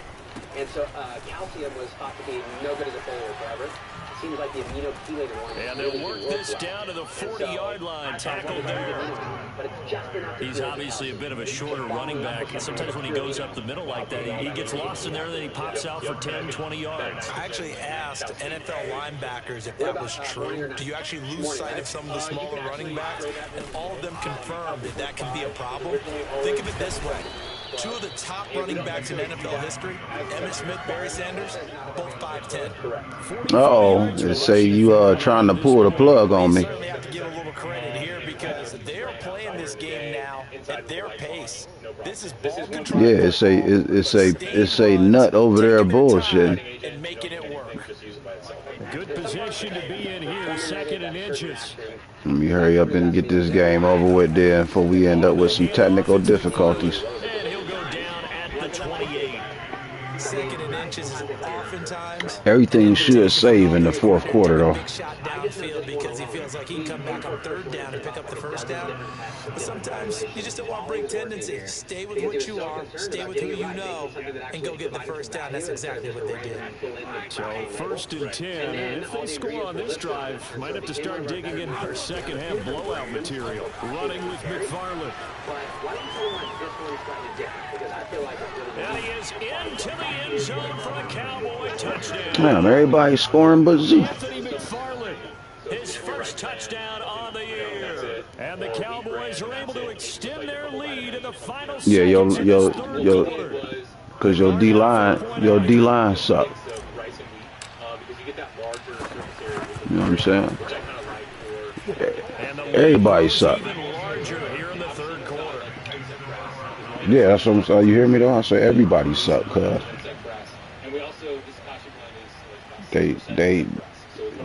[SPEAKER 1] And so calcium was thought to be no good as a foliar forever. It seems like the amino-chelated one.
[SPEAKER 3] And they'll work this down to the 40-yard line. Tackled there. He's obviously a bit of a shorter running back. And sometimes when he goes up the middle like that, he gets lost in there, and then he pops out for 10, 20 yards.
[SPEAKER 4] I actually asked NFL linebackers if that was true. Do you actually lose sight of some of the smaller running backs? And all of them confirmed that that can be a problem. Think of it this way. Two of the top running backs in NFL history, Emmitt Smith, Barry Sanders, both 5'10".
[SPEAKER 2] Uh-oh, they say you trying to pull the plug on me.
[SPEAKER 4] I certainly have to give a little credit here because they're playing this game now at their pace. This is ball control.
[SPEAKER 2] Yeah, it's a nut over there bullshit.
[SPEAKER 4] And making it work.
[SPEAKER 3] Good position to be in here, 2nd and inches.
[SPEAKER 2] Let me hurry up and get this game over with there before we end up with some technical difficulties.
[SPEAKER 3] And he'll go down at the 28.
[SPEAKER 4] 2nd and inches is oftentimes
[SPEAKER 2] Everything should save in the fourth quarter, though.
[SPEAKER 4] shot downfield because he feels like he can come back on 3rd down and pick up the 1st down. But sometimes you just don't want to break tendencies. Stay with what you are, stay with who you know, and go get the 1st down. That's exactly what they did.
[SPEAKER 3] So 1st and 10. And if they score on this drive, might have to start digging in our second half blowout material. Running with McFarland. And he is into the end zone for a Cowboy touchdown.
[SPEAKER 2] Damn, everybody's scoring but Zeke.
[SPEAKER 3] Anthony McFarland, his first touchdown on the year. And the Cowboys are able to extend their lead in the final
[SPEAKER 2] Yeah,
[SPEAKER 3] seconds of this third quarter.
[SPEAKER 2] Cause your D-line suck. You know what I'm saying?
[SPEAKER 3] And the lead
[SPEAKER 2] Everybody
[SPEAKER 3] grows
[SPEAKER 2] suck.
[SPEAKER 3] even larger here in the third quarter.
[SPEAKER 2] Yeah, that's what I'm saying. You hear me though? I say everybody suck, cuz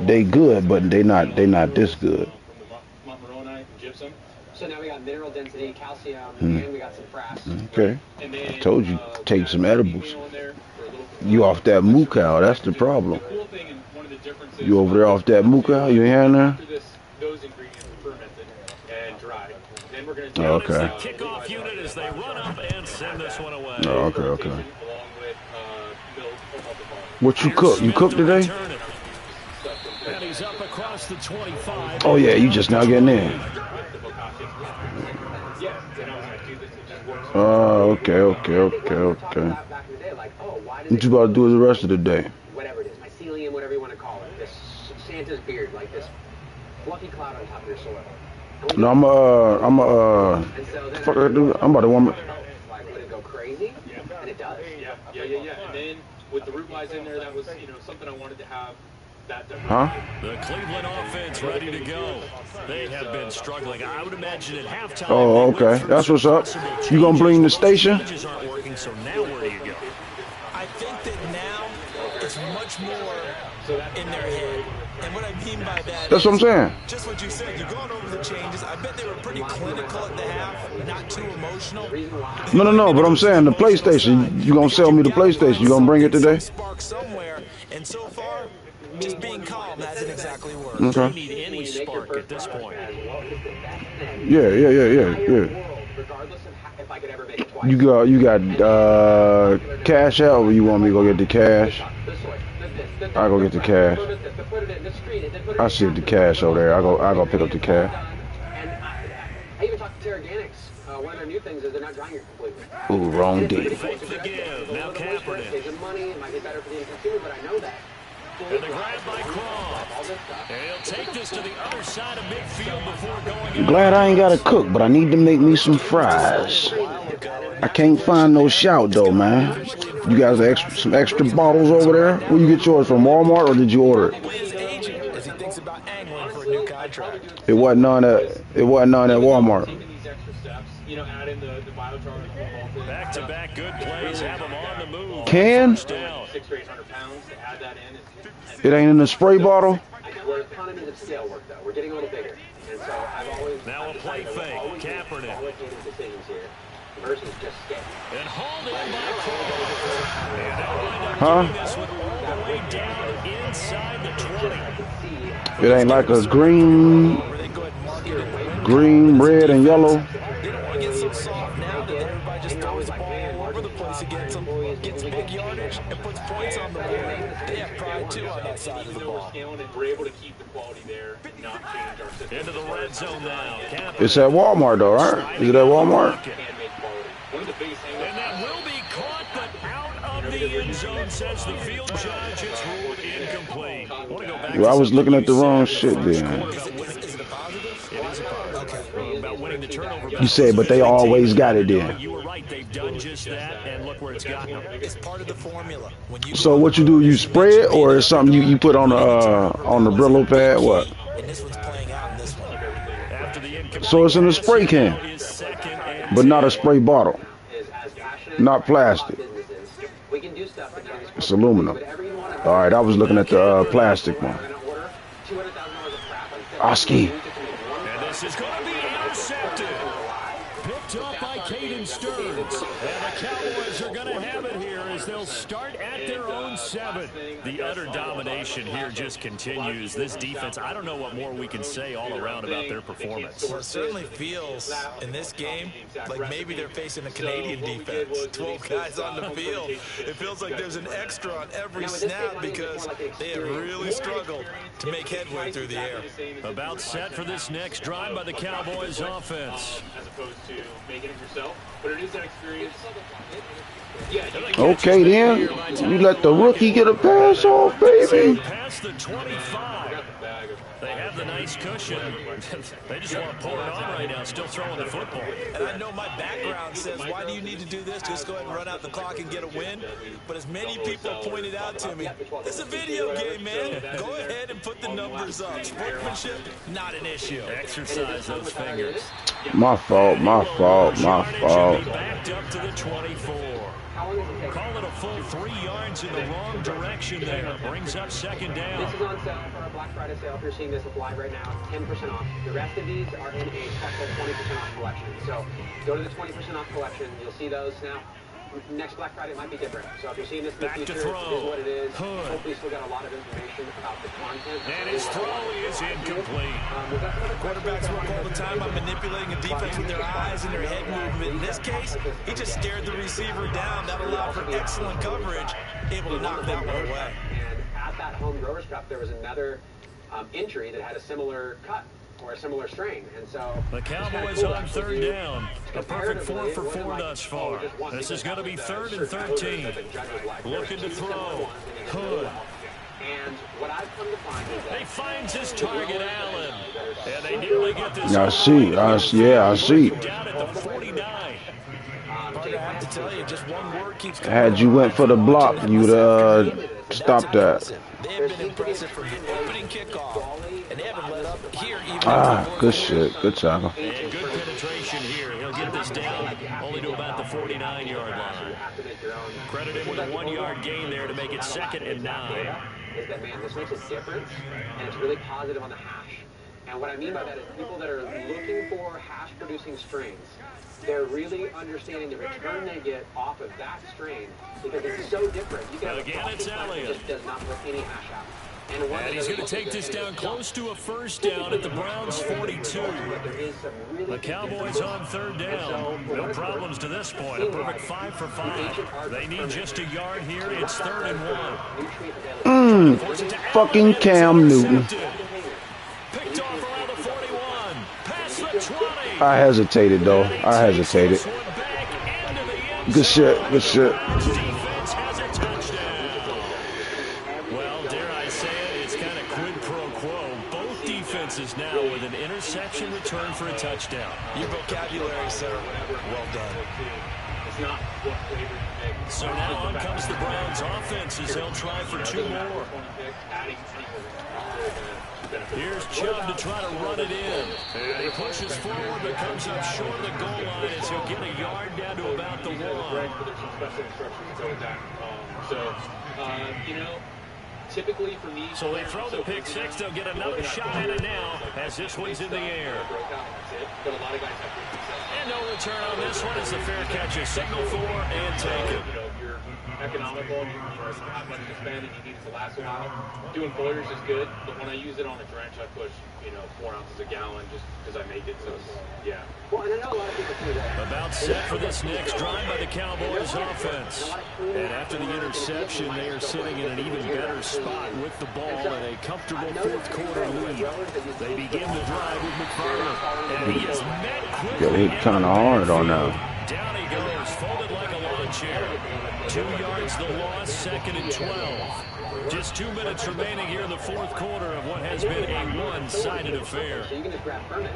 [SPEAKER 2] they good, but they not this good.
[SPEAKER 1] So now we got mineral density, calcium, and we got some frass.
[SPEAKER 2] Okay. I told you, take some edibles. You off that moo cow, that's the problem. You over there off that moo cow? You ain't hearing that?
[SPEAKER 5] Those ingredients are fermented and dried. Then we're going to
[SPEAKER 2] Oh, okay.
[SPEAKER 3] Kickoff unit as they run up and send this one away.
[SPEAKER 2] Oh, okay. What you cook? You cook today?
[SPEAKER 3] And he's up across the 25.
[SPEAKER 2] Oh yeah, you just now getting in. Oh, okay. What you about to do the rest of the day?
[SPEAKER 1] Whatever it is, mycelium, whatever you want to call it. This Santa's beard, like this fluffy cloud on top of your soil.
[SPEAKER 2] No, fuck I do. I'm about to warm it.
[SPEAKER 1] Like, would it go crazy? And it does.
[SPEAKER 5] Yeah. And then with the root wise in there, that was something I wanted to have.
[SPEAKER 2] Huh?
[SPEAKER 3] The Cleveland offense ready to go. They have been struggling. I would imagine at halftime.
[SPEAKER 2] Oh, okay. That's what's up. You gonna bring the station?
[SPEAKER 3] Changes aren't working, so now where do you go?
[SPEAKER 4] I think that now it's much more in their head. And what I mean by that
[SPEAKER 2] That's what I'm saying.
[SPEAKER 4] just what you said. You've gone over the changes. I bet they were pretty clinical at the half, not too emotional.
[SPEAKER 2] No, but I'm saying the PlayStation. You gonna sell me the PlayStation? You gonna bring it today?
[SPEAKER 4] Spark somewhere, and so far just being calm hasn't exactly worked.
[SPEAKER 2] Okay.
[SPEAKER 3] You need any spark at this point.
[SPEAKER 2] Yeah. You got cash out, or you want me to go get the cash? I'll go get the cash. I see the cash over there. I'll go pick up the cash.
[SPEAKER 1] I even talked to Terraganics. One of their new things is they're not drying it completely.
[SPEAKER 2] Ooh, wrong D.
[SPEAKER 3] Fake the give. Now Kaepernick.
[SPEAKER 1] Saving money. It might be better for the end consumer, but I know that.
[SPEAKER 3] And the grab by Croft. And he'll take this to the other side of midfield before going out.
[SPEAKER 2] Glad I ain't got to cook, but I need to make me some fries. I can't find no shout though, man. You guys have some extra bottles over there? Where you get yours from, Walmart, or did you order it? It wasn't none at Walmart.
[SPEAKER 3] Back-to-back good plays have him on the move.
[SPEAKER 2] Can? It ain't in the spray bottle?
[SPEAKER 1] We're economies of scale work, though. We're getting a little bigger. And so I've always...
[SPEAKER 3] Now a play fake. Kaepernick.
[SPEAKER 1] ...allocated decisions here versus just scale.
[SPEAKER 3] And hauled in by Croft.
[SPEAKER 2] Huh?
[SPEAKER 3] This one all the way down inside the 20.
[SPEAKER 2] It ain't like a green, red, and yellow.
[SPEAKER 4] They don't want to get so soft now that everybody just throws the ball all over the place and gets big yardage and puts points on the board. They have pride too on that side of the ball.
[SPEAKER 5] We're able to keep the quality there and not change our system.
[SPEAKER 3] Into the red zone now.
[SPEAKER 2] It's at Walmart though, right? Is it at Walmart?
[SPEAKER 3] And that will be caught, but out of the end zone, says the field judge. It's ruled incomplete.
[SPEAKER 2] Well, I was looking at the wrong shit then.
[SPEAKER 4] Is it a positive?
[SPEAKER 3] It is a positive. About winning the turnover.
[SPEAKER 2] You said, but they always got it then.
[SPEAKER 3] You were right. They've done just that, and look where it's gotten them.
[SPEAKER 4] It's part of the formula. When you
[SPEAKER 2] So what you do? You spray it, or is something you put on the Brillo pad? What?
[SPEAKER 4] and this one's playing out in this one.
[SPEAKER 3] After the incomplete
[SPEAKER 2] So it's in a spray can,
[SPEAKER 3] is second and
[SPEAKER 2] but not a spray bottle, not plastic.
[SPEAKER 1] We can do stuff that doesn't-
[SPEAKER 2] It's aluminum. All right, I was looking at the plastic one. Oski.
[SPEAKER 3] And this is going to be intercepted. Picked up by Caden Stearns. And the Cowboys are going to have it here as they'll start at their own 7. The utter domination here just continues. This defense, I don't know what more we can say all around about their performance.
[SPEAKER 4] Well, it certainly feels in this game like maybe they're facing a Canadian defense. 12 guys on the field. It feels like there's an extra on every snap because they have really struggled to make headway through the air.
[SPEAKER 3] About set for this next drive by the Cowboys offense.
[SPEAKER 5] As opposed to making it yourself, but it is an experience.
[SPEAKER 2] Okay then, you let the rookie get a pass off, baby.
[SPEAKER 3] Past the 25. They have the nice cushion. They just want to pull it on right now, still throwing the football.
[SPEAKER 4] And I know my background says, why do you need to do this? Just go ahead and run out the clock and get a win. But as many people pointed out to me, it's a video game, man. Go ahead and put the numbers up. Sportsmanship, not an issue.
[SPEAKER 3] Exercise those fingers.
[SPEAKER 2] My fault.
[SPEAKER 3] Backed up to the 24. Call it a full 3 yards in the wrong direction there. Brings up second down.
[SPEAKER 1] This is on sale for our Black Friday sale. If you're seeing this live right now, 10% off. The rest of these are in a special 20% off collection. So go to the 20% off collection. You'll see those now. Next Black Friday might be different. So if you're seeing this in the future, this is what it is. Hopefully still got a lot of information about the content.
[SPEAKER 3] And his throw is incomplete.
[SPEAKER 4] Quarterbacks work all the time on manipulating a defense with their eyes and their head movement. In this case, he just stared the receiver down. That allowed for excellent coverage, able to knock that one away.
[SPEAKER 1] And at that home Growers Cup, there was another injury that had a similar cut or a similar strain, and so
[SPEAKER 3] the Cowboys on third down. A perfect 4 for 4 thus far. This is going to be 3rd and 13. Looking to throw. Hood.
[SPEAKER 1] And what I've come to find is that
[SPEAKER 3] he finds his target, Allen. And they nearly get this.
[SPEAKER 2] I see.
[SPEAKER 3] Down at the 49.
[SPEAKER 4] I have to tell you, just one word keeps coming.
[SPEAKER 2] Had you went for the block, you'd stop that.
[SPEAKER 4] They have been impressive from the opening kickoff, and they haven't let up here even.
[SPEAKER 2] Good shit. Good tackle.
[SPEAKER 3] And good penetration here. He'll get this down only to about the 49-yard line. Credit him with a 1-yard gain there to make it 2nd and 9.
[SPEAKER 1] Is that, man, this makes a difference, and it's really positive on the hash. And what I mean by that is people that are looking for hash-producing strains, they're really understanding the return they get off of that strain because it's so different. You can have
[SPEAKER 3] again,
[SPEAKER 1] a
[SPEAKER 3] it's
[SPEAKER 1] that
[SPEAKER 3] Elliott.
[SPEAKER 1] just does not put any hash out.
[SPEAKER 3] And he's going to take this down close to a first down at the Browns' 42. The Cowboys on third down. No problems to this point. A perfect 5 for 5. They need just a yard here. It's 3rd and 1.
[SPEAKER 2] Fucking Cam Newton.
[SPEAKER 3] Picked off around the 41. Past the 20.
[SPEAKER 2] I hesitated, though. I hesitated. Good shit. Good shit.
[SPEAKER 3] Defense has a touchdown. Well, dare I say it, it's kind of quid pro quo. Both defenses now with an interception return for a touchdown.
[SPEAKER 4] Your vocabulary, sir. Well done.
[SPEAKER 3] So now on comes the Browns offense as they'll try for 2 more. Here's Chubb to try to run it in. And he pushes forward but comes up short of the goal line as he'll get a yard down to about the 1.
[SPEAKER 5] Typically for me,
[SPEAKER 3] so they throw the pick 6. They'll get another shot at it now as this one's in the air. And no return on this one as the fair catch is signaled for and taken.
[SPEAKER 5] You're economical, you're athletic to spend, and you need it to last a while. Doing boilers is good, but when I use it on a drench, I push 4 ounces a gallon just because I make it. So yeah.
[SPEAKER 3] About set for this next drive by the Cowboys offense. And after the interception, they are sitting in an even better spot with the ball and a comfortable 4th quarter lead. They begin the drive with McFarland. And he is met quickly.
[SPEAKER 2] Yo, he kind of hard on that.
[SPEAKER 3] Down he goes, folded like a lawn chair. 2 yards the loss, 2nd and 12. Just 2 minutes remaining here in the 4th quarter of what has been a one-sided affair.
[SPEAKER 1] So you can just grab permits,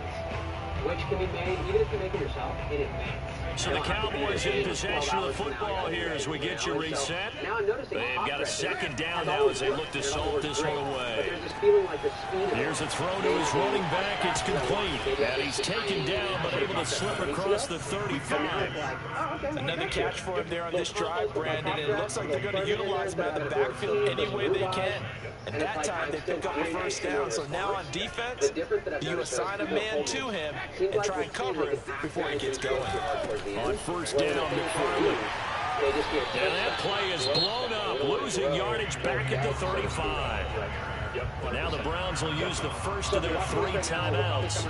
[SPEAKER 1] which can be made, even if you make it yourself, in advance.
[SPEAKER 3] So the Cowboys in possession of the football here as we get you reset. They've got a 2nd down now as they look to salt this one away. Here's a throw to his running back. It's complete. And he's taken down but able to slip across the 35.
[SPEAKER 4] Another catch for him there on this drive, Brandon. And it looks like they're going to utilize him out of the backfield any way they can. And that time they pick up the first down. So now on defense, you assign a man to him and try and cover it before he gets going.
[SPEAKER 3] On first down, McFarland. And that play is blown up, losing yardage back at the 35. Now the Browns will use the first of their 3 timeouts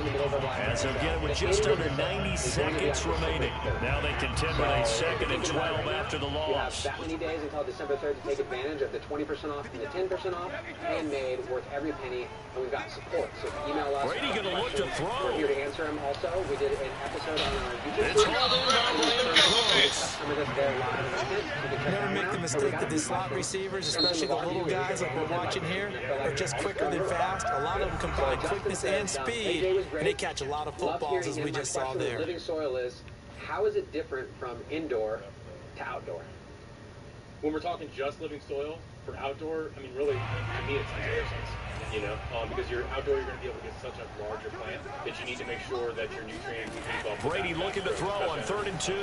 [SPEAKER 3] as they'll get it with just under 90 seconds remaining. Now they contend with a 2nd and 12 after the loss.
[SPEAKER 1] That many days until December 3rd to take advantage of the 20% off and the 10% off. Handmade, worth every penny, and we've got support. So email us.
[SPEAKER 3] Brady going to look to throw.
[SPEAKER 1] We're here to answer them also. We did an episode on our YouTube.
[SPEAKER 3] It's hauled in by
[SPEAKER 4] Never make the mistake that the slot receivers, especially the little guys like we're watching here, are just quicker than fast. A lot of them combine quickness and speed, and they catch a lot of footballs as we just saw there.
[SPEAKER 1] Living soil is, how is it different from indoor to outdoor?
[SPEAKER 5] When we're talking just living soil, for outdoor, I mean, really, to me, it's comparisons. Because you're outdoor, you're going to be able to get such a larger plant that you need to make sure that your nutrients keep up.
[SPEAKER 3] Brady looking to throw on 3rd and 2.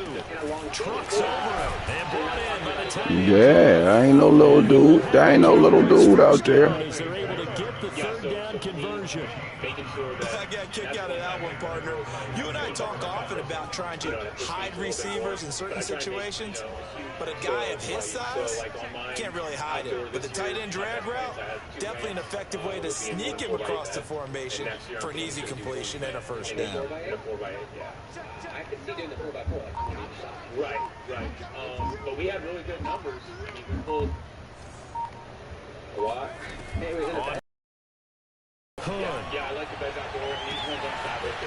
[SPEAKER 3] Trucks over him and brought in by the time.
[SPEAKER 2] Yeah, I ain't no little dude. There ain't no little dude out there.
[SPEAKER 3] They're able to get the 3rd down conversion.
[SPEAKER 5] Making sure that
[SPEAKER 4] I got a kick out of that one, partner. You and I talk often about trying to hide receivers in certain situations, but a guy of his size can't really hide it. With the tight end drag route, definitely an effective way to sneak him across the formation for an easy completion and a first down.
[SPEAKER 1] I could see doing the 4x4.
[SPEAKER 5] Right. But we had really good numbers. We pulled a lot. Yeah, I like the best outdoor.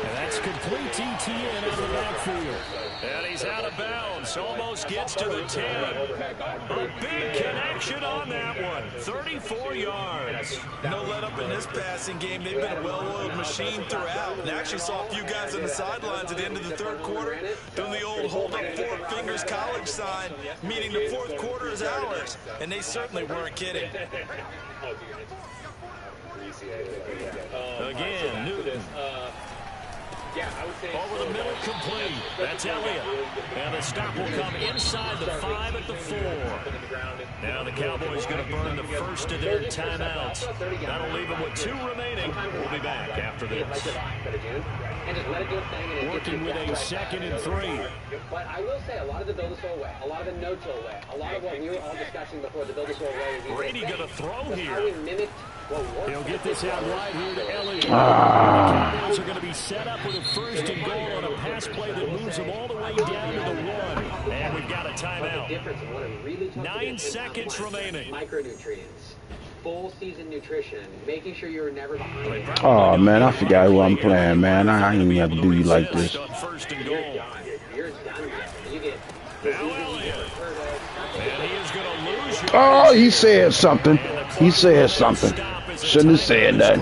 [SPEAKER 3] And that's complete TTN out of the backfield. And he's out of bounds. Almost gets to the 10. A big connection on that one. 34 yards.
[SPEAKER 4] No let up in this passing game. They've been a well-oiled machine throughout. And actually saw a few guys on the sidelines at the end of the 3rd quarter doing the old hold up 4 fingers college sign, meaning the 4th quarter is ours. And they certainly weren't kidding.
[SPEAKER 3] Again, Newton. Over the middle, complete. That's Elliott. And the stop will come inside the 5 at with the 4. Now the Cowboys going to burn the first of their timeouts. That'll leave them with 2 remaining. We'll be back after this. Working with a 2nd and 3.
[SPEAKER 1] But I will say a lot of the build-a-soul way, a lot of the no-till way, a lot of what we were all discussing before the build-a-soul way is
[SPEAKER 3] Brady going to throw here.
[SPEAKER 1] how we mimicked what worked.
[SPEAKER 3] He'll get this out right here to Elliott. The Cowboys are going to be set up with a 1st and goal on a pass play that moves them all the way down to the 1. And we've got a timeout. 9 seconds remaining.
[SPEAKER 1] Micronutrients, full season nutrition, making sure you're never behind.
[SPEAKER 2] Oh man, I forgot who I'm playing, man. I ain't even have to do you like this.
[SPEAKER 3] First and goal.
[SPEAKER 1] You're done. You get.
[SPEAKER 2] Oh, he said something. He said something. Shouldn't have said that.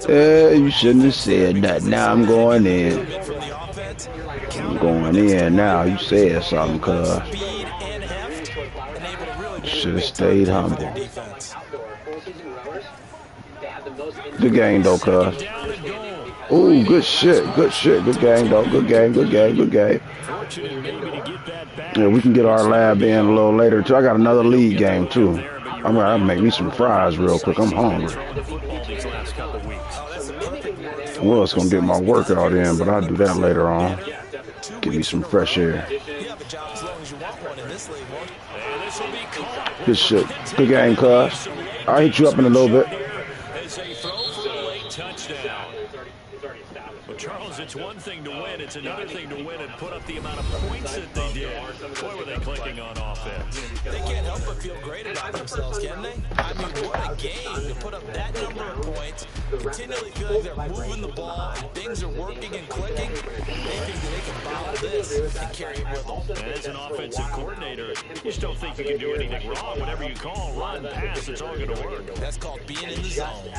[SPEAKER 2] You shouldn't have said that. Now I'm going in. I'm going in now. You said something, cuz. Should have stayed humble. Good game, though, cuz. Ooh, good shit. Good shit. Good game, though. Good game. Good game. Good game. Yeah, we can get our lab in a little later, too. I got another league game, too. I'm going to make me some fries real quick. I'm hungry. I was going to get my workout in, but I'll do that later on. Give me some fresh air. Good shit. Good game, cuz. I'll hit you up in a little bit.
[SPEAKER 3] Charles, it's one thing to win. It's another thing to win and put up the amount of points that they did. Boy, were they clicking on offense.
[SPEAKER 4] They can't help but feel great about themselves, can they? I mean, what a game to put up that number of points, continually feeling they're moving the ball, and things are working and clicking. They think that they can bottle this and carry it with them.
[SPEAKER 3] And as an offensive coordinator, you just don't think you can do anything wrong. Whatever you call, run, pass, it's all going to work.
[SPEAKER 4] That's called being in the zone.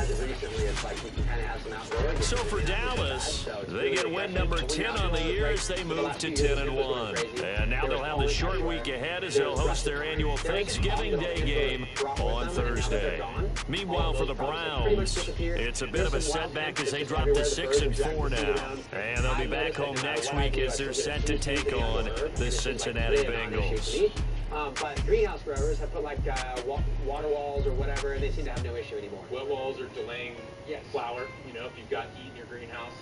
[SPEAKER 3] So for Dallas, they get win number 10 on the year as they move to 10-1. And now they'll have the short week ahead as they'll host their annual Thanksgiving Day game on Thursday. Meanwhile, for the Browns, it's a bit of a setback as they drop to 6-4 now. And they'll be back home next week as they're set to take on the Cincinnati Bengals.
[SPEAKER 1] But greenhouse growers have put like water walls or whatever, and they seem to have no issue anymore.
[SPEAKER 5] Wet walls are delaying flower. You know, if you've got heat in your greenhouse,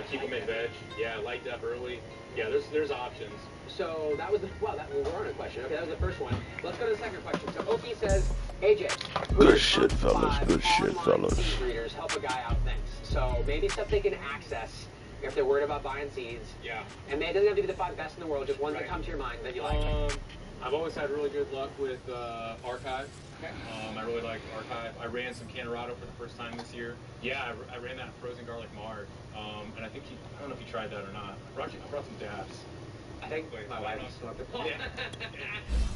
[SPEAKER 5] keep them in veg. Yeah, light up early. Yeah, there's options.
[SPEAKER 1] So that was we were on a question. Okay, that was the first one. Let's go to the second question. So Oki says, AJ,
[SPEAKER 2] good shit, fellas. Good shit, fellas.
[SPEAKER 1] Seed breeders help a guy out things. So maybe stuff they can access if they're worried about buying seeds.
[SPEAKER 5] Yeah.
[SPEAKER 1] And it doesn't have to be the 5 best in the world. Just ones that come to your mind that you like.
[SPEAKER 5] I've always had really good luck with Archive. Okay. I really like Archive. I ran some Canorado for the first time this year. Yeah, I ran that frozen garlic marg. And I think I don't know if you tried that or not. I brought some dabs.
[SPEAKER 1] I think my wife smoked it.
[SPEAKER 5] Yeah.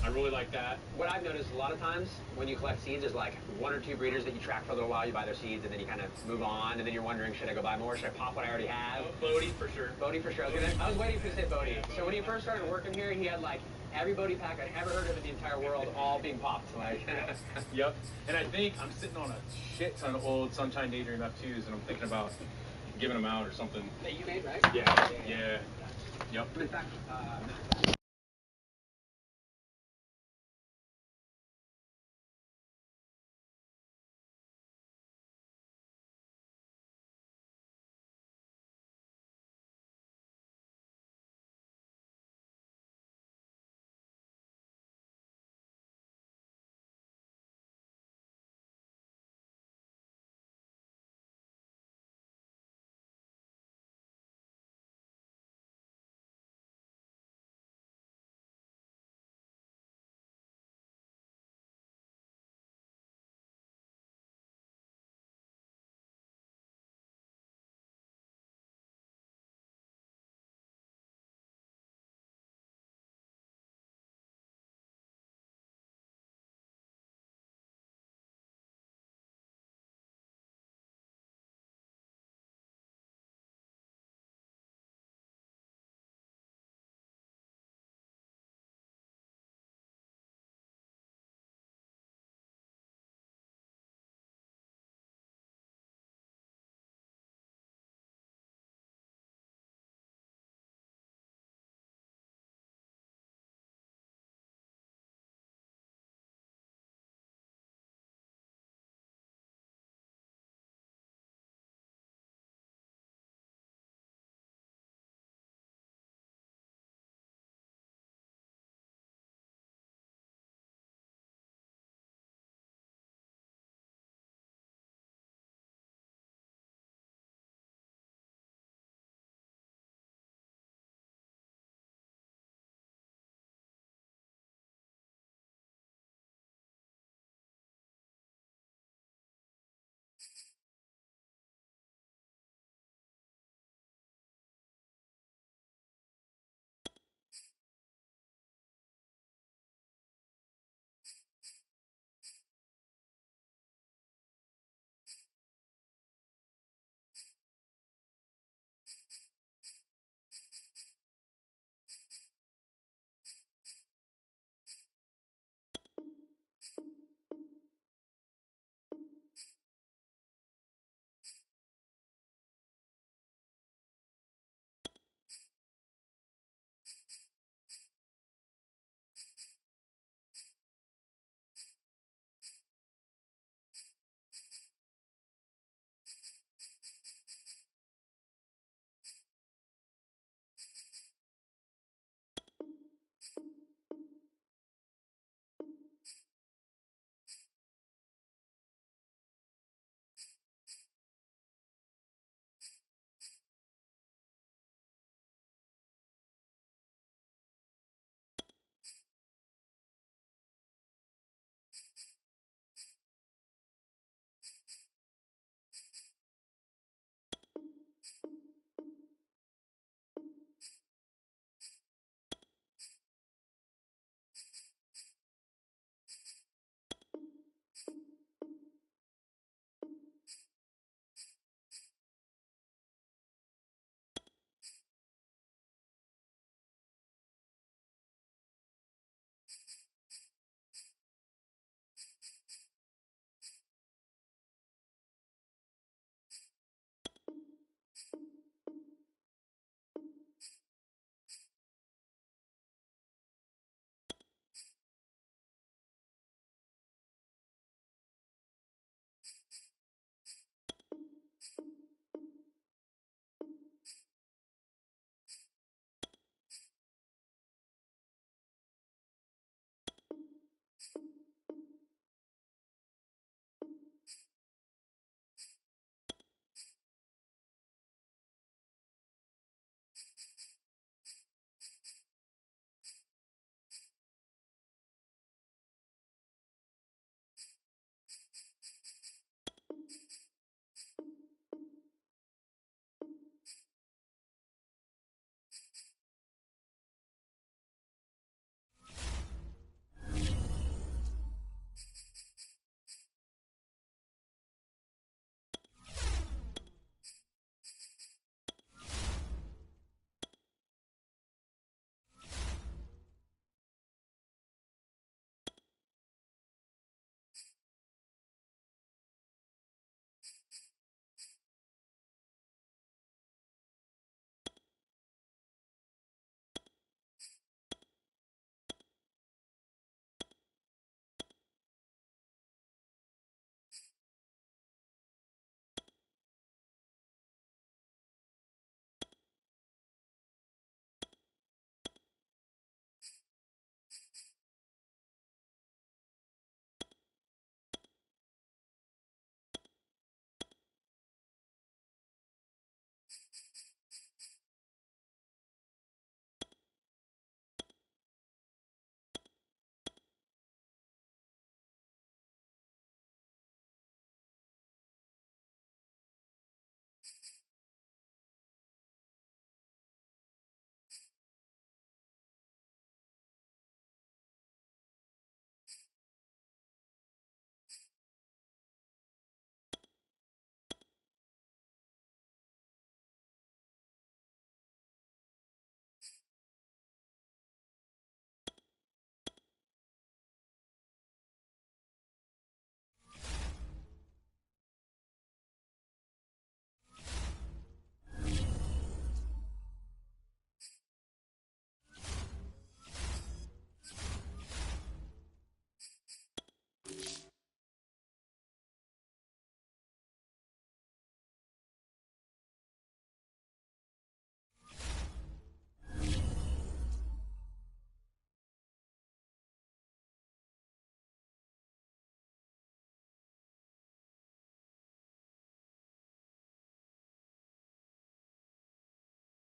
[SPEAKER 5] I really like that.
[SPEAKER 1] What I've noticed a lot of times when you collect seeds, there's like 1 or 2 breeders that you track for a little while. You buy their seeds, and then you kind of move on, and then you're wondering, should I go buy more? Should I pop what I already have?
[SPEAKER 5] Bodie for sure.
[SPEAKER 1] Bodie for sure. I was waiting for you to say Bodie. So when he first started working here, he had like every Bodie pack I'd ever heard of in the entire world all being popped. Like.
[SPEAKER 5] Yep. And I think I'm sitting on a shit ton of old Sunshine Daydream F2s, and I'm thinking about giving them out or something.
[SPEAKER 1] That you made, right?
[SPEAKER 5] Yeah. Yep.
[SPEAKER 1] In fact,